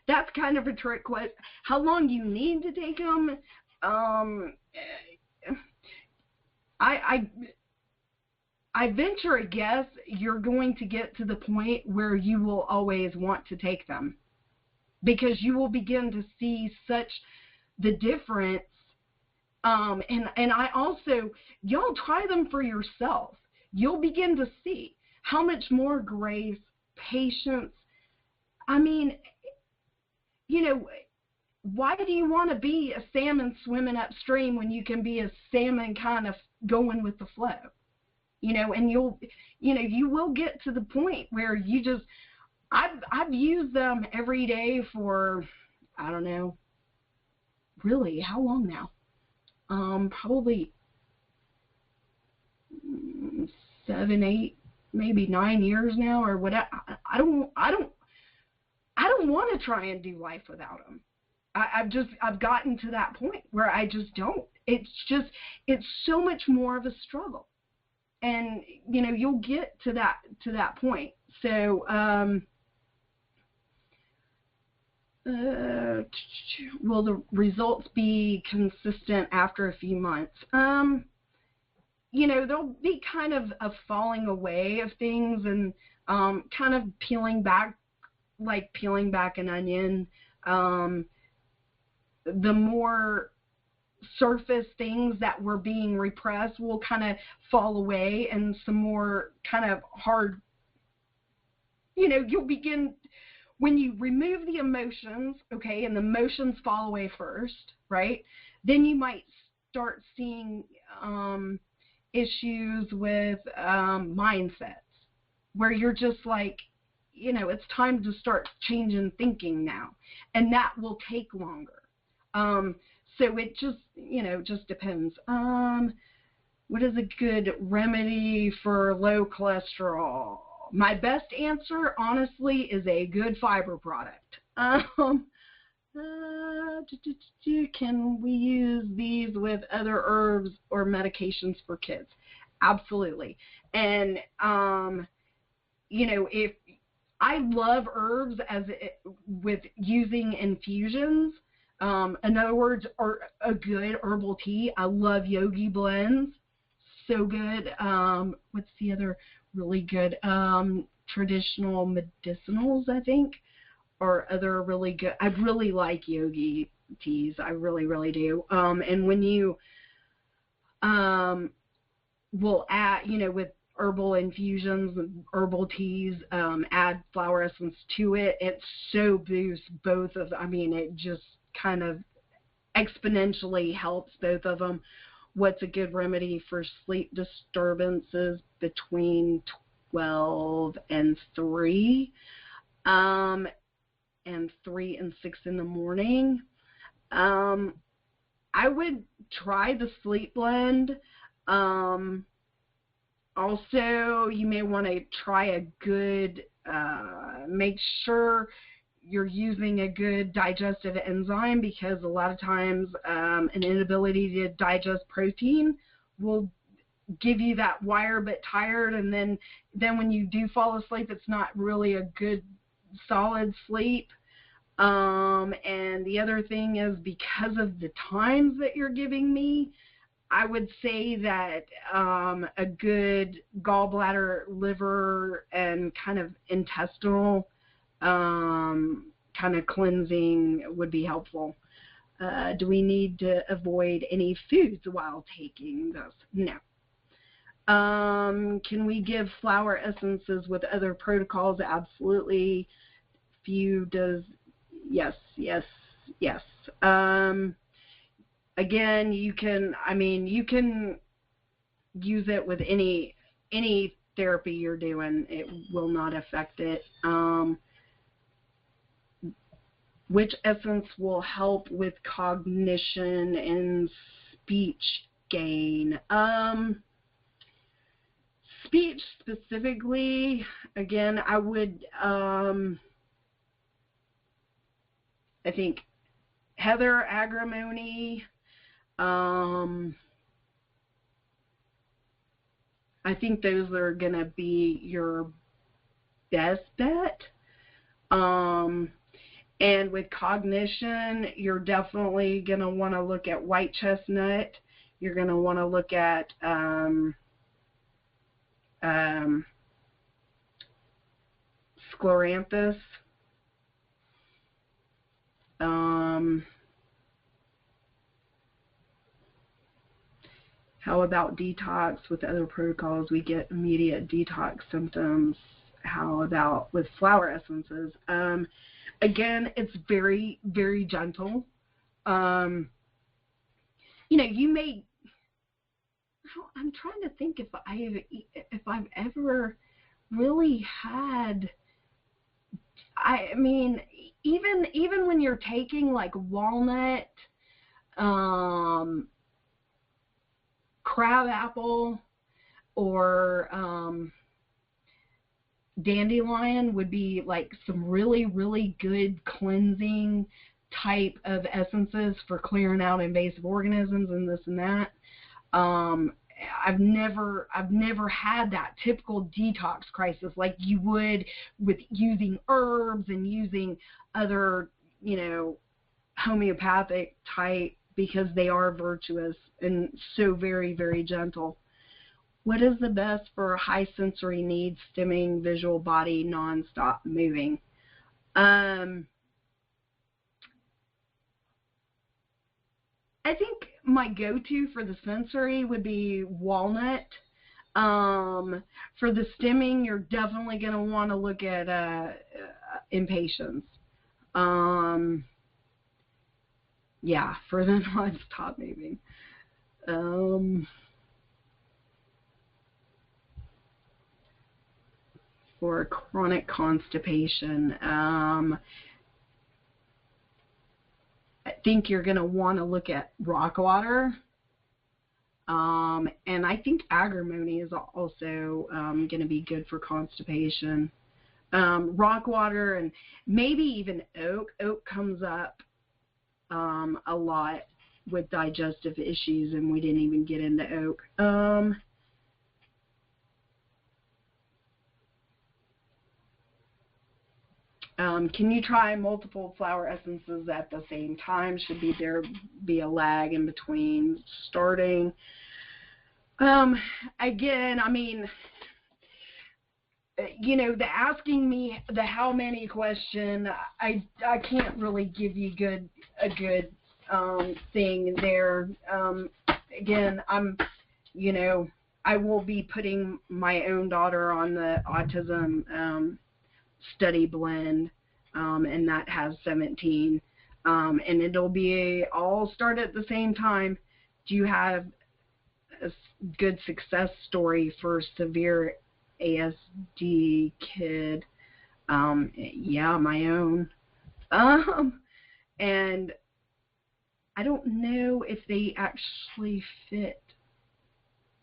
That's kind of a trick question. How long you need to take them? I venture a guess you're going to get to the point where you will always want to take them, because you will begin to see such the difference. And I also, y'all try them for yourself. You'll begin to see how much more grace, patience. I mean, you know, why do you want to be a salmon swimming upstream when you can be a salmon kind of going with the flow? You know, and you will get to the point where you just, I've used them every day for, I don't know, really, how long now? Probably 7, 8, maybe 9 years now, or whatever. I don't want to try and do life without them. I've gotten to that point where I just don't. It's so much more of a struggle, and you know, you'll get to that point. So will the results be consistent after a few months? You know, there'll be kind of a falling away of things, and kind of peeling back, like peeling back an onion. The more surface things that were being repressed will kind of fall away, and some more kind of hard, you know, you'll begin, when you remove the emotions, okay, and the emotions fall away first, right, then you might start seeing issues with mindsets, where you're just like, you know, it's time to start changing thinking now, and that will take longer. So it just, you know, just depends. What is a good remedy for low cholesterol? My best answer, honestly, is a good fiber product. Can we use these with other herbs or medications for kids? Absolutely. And, you know, if I love herbs with using infusions, in other words, or a good herbal tea. I love yogi blends. So good. What's the other really good? Traditional medicinals, I think, or other really good. I really like yogi teas. I really, really do. And when you will add, you know, with herbal infusions and herbal teas, add flower essence to it, it so boosts both of them. I mean, it just kind of exponentially helps both of them. What's a good remedy for sleep disturbances between 12 and 3, and 3 and 6 in the morning? I would try the sleep blend. Also, you may want to try a good, make sure you're using a good digestive enzyme, because a lot of times an inability to digest protein will give you that wire but tired, and then when you do fall asleep, it's not really a good solid sleep. And the other thing is, because of the times that you're giving me, I would say that a good gallbladder, liver, and kind of intestinal kind of cleansing would be helpful. Do we need to avoid any foods while taking this? No. Can we give flower essences with other protocols? Absolutely. Few does, yes, yes, yes. Again, you can use it with any therapy you're doing. It will not affect it. Which essence will help with cognition and speech gain? Speech specifically, again, I would, I think heather, agrimony, I think those are going to be your best bet. And with cognition, you're definitely going to want to look at white chestnut. You're going to want to look at Scleranthus. How about detox with other protocols? We get immediate detox symptoms. How about with flower essences? Again, it's very, very gentle. You know, you may, I'm trying to think if I've ever really had, I mean, even when you're taking like walnut, crabapple, or dandelion would be like some really, really good cleansing type of essences for clearing out invasive organisms and this and that. I've never had that typical detox crisis like you would with using herbs and using other, you know, homeopathic type, because they are virtuous and so very, very gentle. What is the best for high sensory needs, stimming, visual, body, non-stop moving? I think my go-to for the sensory would be walnut. For the stimming, you're definitely going to want to look at Impatiens. Yeah, for the non-stop moving. For chronic constipation, I think you're going to want to look at rock water. And I think Agrimony is also going to be good for constipation. Rock water and maybe even oak. Oak comes up a lot with digestive issues, and we didn't even get into oak. Can you try multiple flower essences at the same time? Should there be a lag in between starting? Again, I mean, you know, the asking me the how many question, I can't really give you a good thing there. Again, you know, I will be putting my own daughter on the autism study blend, and that has 17, and it'll be all start at the same time. Do you have a good success story for severe ASD kid? Yeah, my own. And I don't know if they actually fit.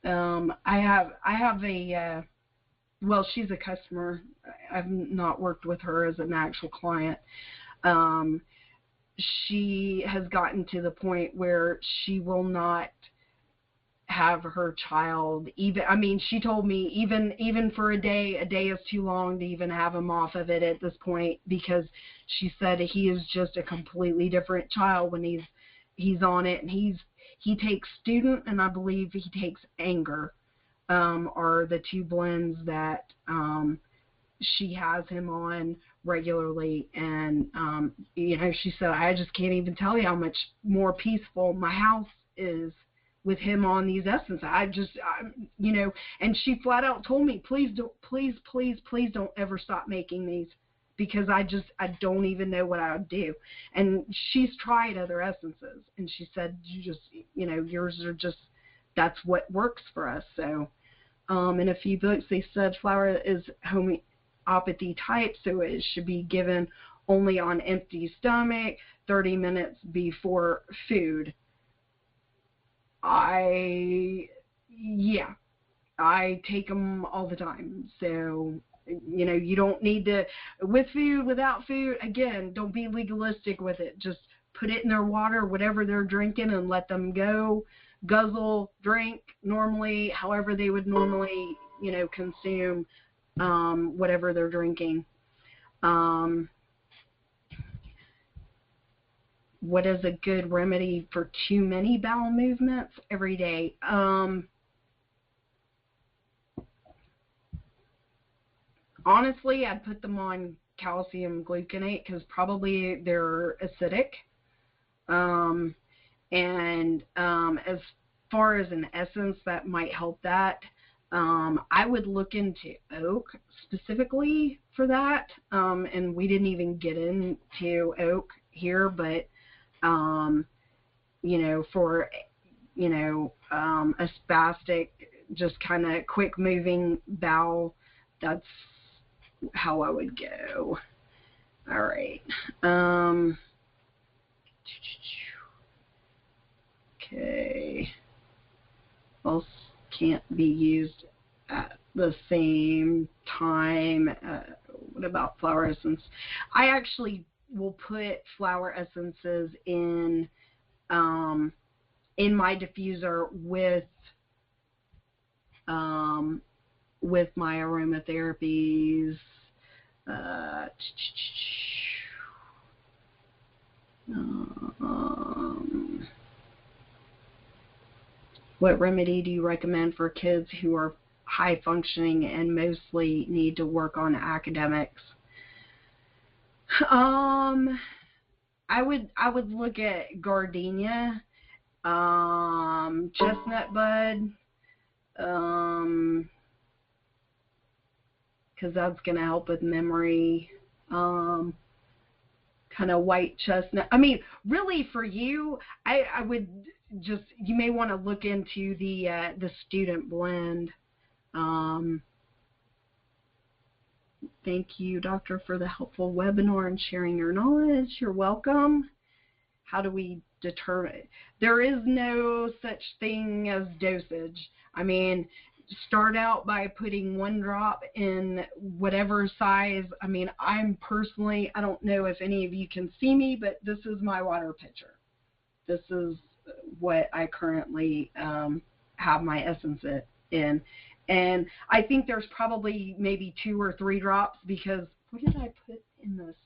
I have a well, she's a customer. I've not worked with her as an actual client. She has gotten to the point where she will not have her child even, I mean, she told me even for a day is too long to even have him off of it at this point, because she said he is just a completely different child when he's on it, and he takes student, and I believe he takes anger, are the two blends that she has him on regularly. And you know, she said, I just can't even tell you how much more peaceful my house is with him on these essences. You know, and she flat out told me, please don't ever stop making these, because I don't even know what I would do. And she's tried other essences, and she said, you know, yours are just, that's what works for us. So in a few books they said flower is homeopathy type, so it should be given only on empty stomach 30 minutes before food. I take them all the time. So, you know, you don't need to, with food, without food, again, don't be legalistic with it. Just put it in their water, whatever they're drinking, and let them go, guzzle, drink normally, however they would normally, you know, consume whatever they're drinking. What is a good remedy for too many bowel movements every day? Honestly, I'd put them on calcium gluconate, because probably they're acidic. And as far as an essence that might help that, I would look into oak specifically for that. And we didn't even get into oak here, but you know, for, you know, a spastic, just kind of quick moving bowel. That's how I would go. All right. Okay. Else can't be used at the same time. What about flower essence? I actually will put flower essences in my diffuser with my aromatherapies. What remedy do you recommend for kids who are high functioning and mostly need to work on academics? I would look at Gardenia, chestnut bud, because that's going to help with memory. Kind of white chestnut. I mean, really for you, I would just, you may want to look into the student blend. Thank you, doctor, for the helpful webinar and sharing your knowledge. You're welcome. How do we determine? There is no such thing as dosage. I mean, start out by putting 1 drop in whatever size. I mean, I'm personally, I don't know if any of you can see me, but this is my water pitcher. This is what I currently have my essence in. And I think there's probably maybe 2 or 3 drops, because what did I put in this?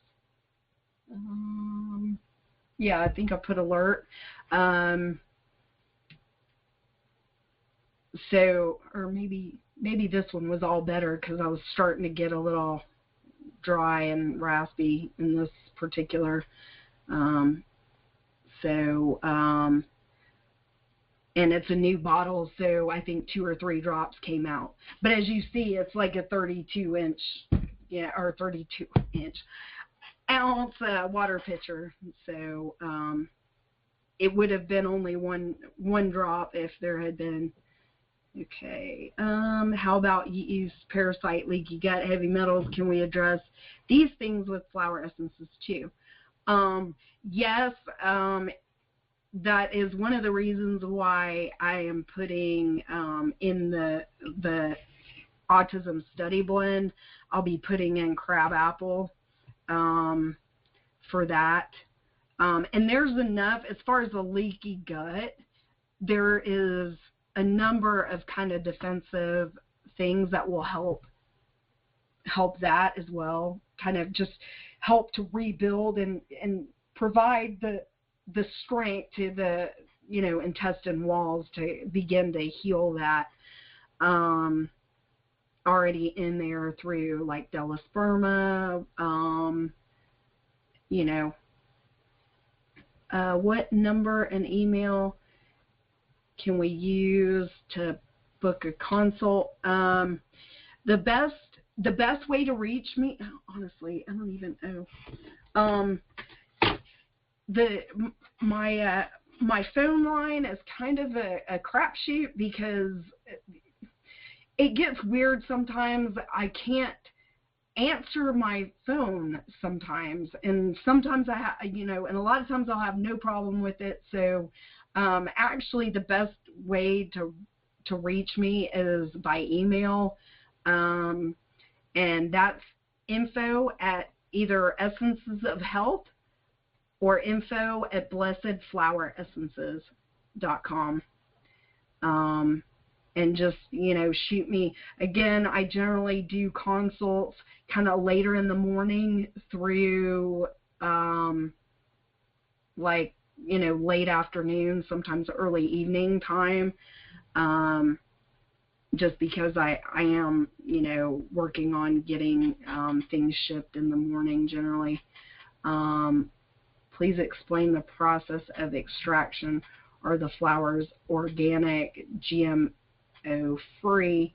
Yeah, I think I put alert. So, or maybe this one was all better because I was starting to get a little dry and raspy in this particular. And it's a new bottle, so I think 2 or 3 drops came out. But as you see, it's like a 32-inch, yeah, or 32-inch ounce water pitcher. So it would have been only one drop if there had been. Okay. How about yeast, parasite, leaky gut, heavy metals? Can we address these things with flower essences too? Yes. That is one of the reasons why I am putting in the autism study blend. I'll be putting in crabapple for that. And there's enough, as far as the leaky gut, there is a number of kind of defensive things that will help that as well, kind of just help to rebuild and provide the strength to the, you know, intestine walls to begin to heal that already in there through like Delosperma. You know, what number and email can we use to book a consult? The best way to reach me, honestly, I don't even know. My phone line is kind of a crapshoot because it gets weird sometimes. I can't answer my phone sometimes, and sometimes I have, you know, and a lot of times I'll have no problem with it. So actually the best way to reach me is by email, and that's info at either Essences of Health or info at blessedfloweressences.com. And just, you know, shoot me. Again, I generally do consults kind of later in the morning through, like, you know, late afternoon, sometimes early evening time, just because I am, you know, working on getting things shipped in the morning generally. Please explain the process of extraction. Are the flowers organic, GMO free?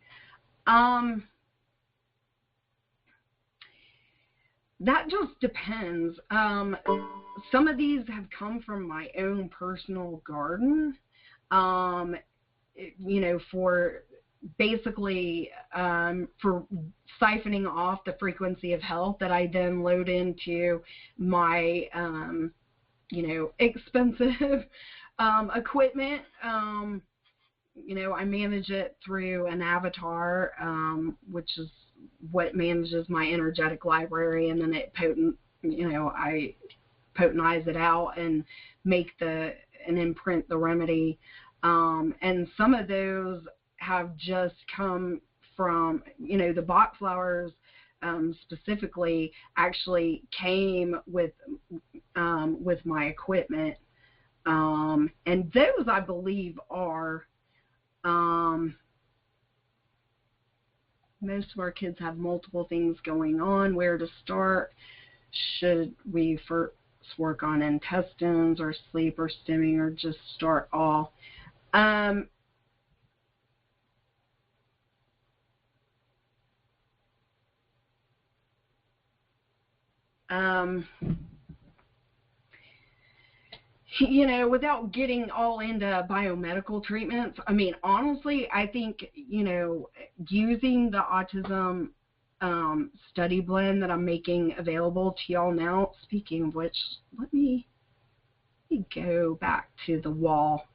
That just depends. Some of these have come from my own personal garden, for basically for siphoning off the frequency of health that I then load into my, expensive equipment. I manage it through an avatar, which is what manages my energetic library, and then I potentize it out and make and imprint the remedy. And some of those have just come from, the box flowers specifically actually came with my equipment. And those, I believe, are, most of our kids have multiple things going on. Where to start? Should we first work on intestines or sleep or stimming, or just start all? Without getting all into biomedical treatments, I mean, honestly, I think, using the autism study blend that I'm making available to y'all now. Speaking of which, let me go back to the wall.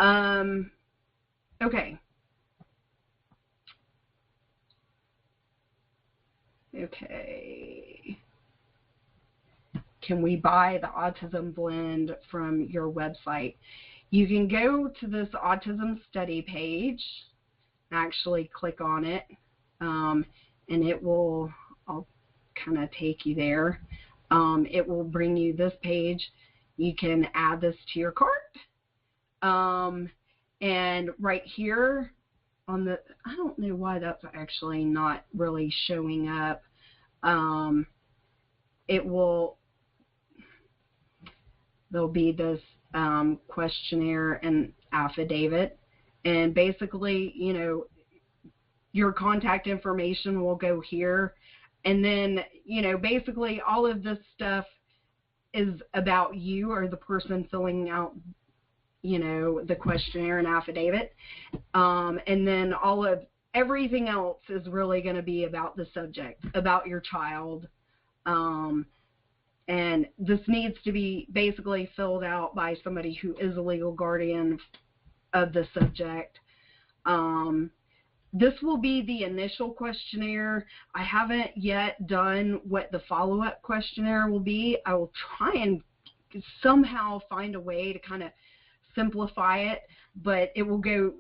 Okay. Okay. Can we buy the autism blend from your website? You can go to this autism study page, actually click on it, and it will, I'll kind of take you there. It will bring you this page. You can add this to your cart. And right here on the, I don't know why that's actually not really showing up. There'll be this questionnaire and affidavit, and basically, your contact information will go here, and then, basically all of this stuff is about you or the person filling out, the questionnaire and affidavit, and then everything else is really going to be about the subject, about your child. And this needs to be basically filled out by somebody who is a legal guardian of the subject. This will be the initial questionnaire. I haven't yet done what the follow-up questionnaire will be. I will try and somehow find a way to kind of simplify it, but it will go,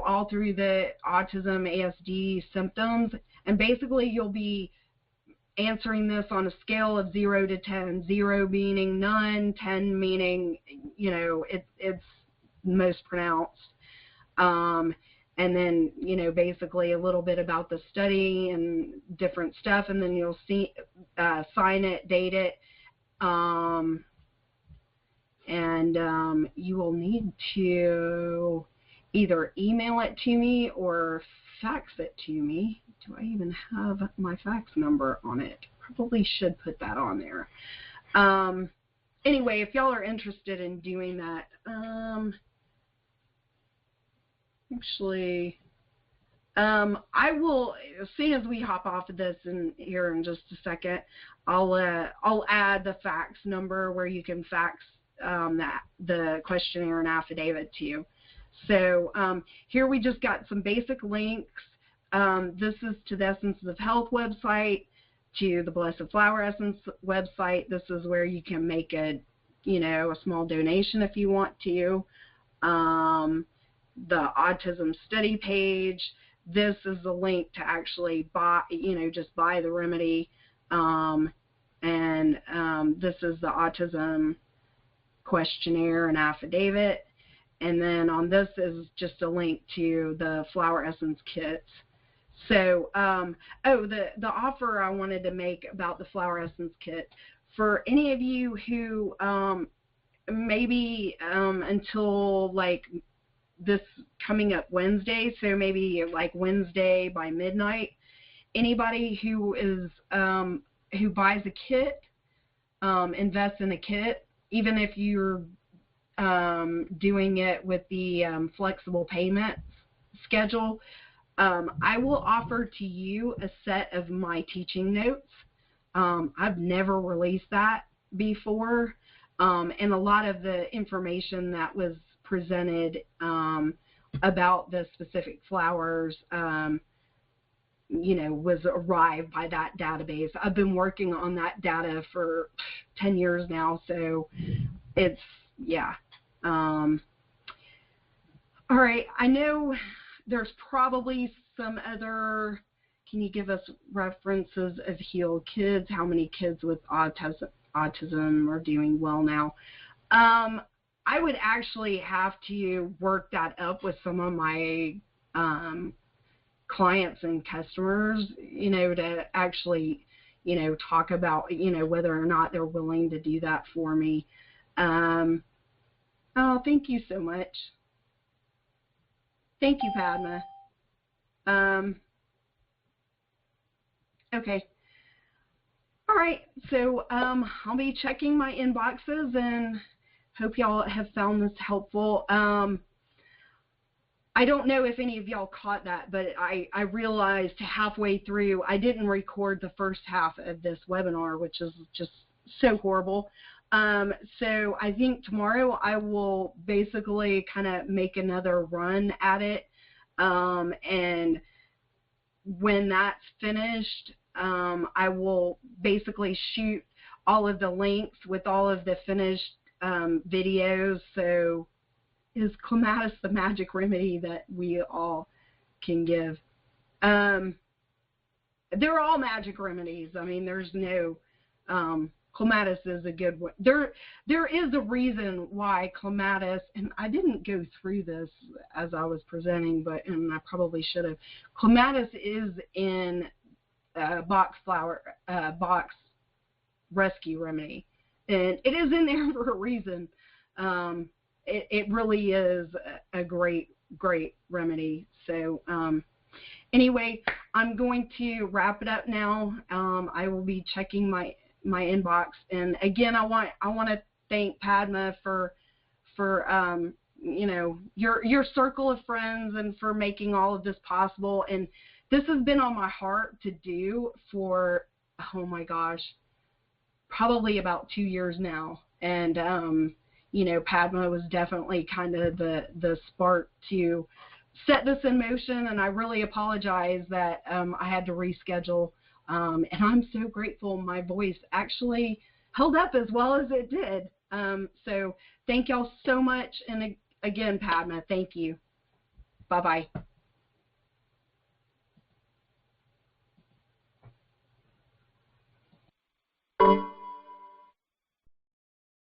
all through the autism ASD symptoms. And basically you'll be answering this on a scale of 0 to 10, 0 meaning none, 10 meaning, it's most pronounced. And then, basically a little bit about the study and different stuff, and then you'll see, sign it, date it, and you will need to either email it to me or fax it to me. Do I even have my fax number on it? Probably should put that on there. Anyway, if y'all are interested in doing that, actually, I will, as soon as we hop off of this here in just a second, I'll add the fax number where you can fax the questionnaire and affidavit to you. So here we just got some basic links. This is to the Essence of Health website, to the Blessed Flower Essence website. This is where you can make a small donation if you want to. The autism study page. This is the link to actually buy, just buy the remedy. This is the autism questionnaire and affidavit. And then on this is just a link to the flower essence kits. So, the offer I wanted to make about the flower essence kit, for any of you who maybe until like this coming up Wednesday, so maybe like Wednesday by midnight, anybody who is who buys a kit, invests in a kit, even if you're doing it with the flexible payment schedule, I will offer to you a set of my teaching notes. I've never released that before, and a lot of the information that was presented about the specific flowers, was arrived by that database. I've been working on that data for 10 years now, so it's, yeah. All right, I know there's probably some other, can you give us references of healed kids? How many kids with autism are doing well now? I would actually have to work that up with some of my clients and customers, to actually, talk about, whether or not they're willing to do that for me. Oh, thank you so much. Thank you, Padma. Okay. All right, so I'll be checking my inboxes and hope y'all have found this helpful. I don't know if any of y'all caught that, but I realized halfway through I didn't record the first half of this webinar, which is just so horrible. So I think tomorrow I will basically kind of make another run at it, and when that's finished, I will basically shoot all of the links with all of the finished videos. So is Clematis the magic remedy that we all can give? They're all magic remedies. I mean, there's no, Clematis is a good one. There is a reason why Clematis, and I didn't go through this as I was presenting, and I probably should have. Clematis is in box rescue remedy, and it is in there for a reason. It really is a great remedy. So anyway, I'm going to wrap it up now. I will be checking my inbox, and again, I want to thank Padma for your circle of friends and for making all of this possible. And this has been on my heart to do for, oh my gosh, probably about 2 years now. And Padma was definitely kind of the spark to set this in motion, and I really apologize that I had to reschedule, and I'm so grateful my voice actually held up as well as it did. So thank y'all so much, and again, Padma, thank you. Bye-bye.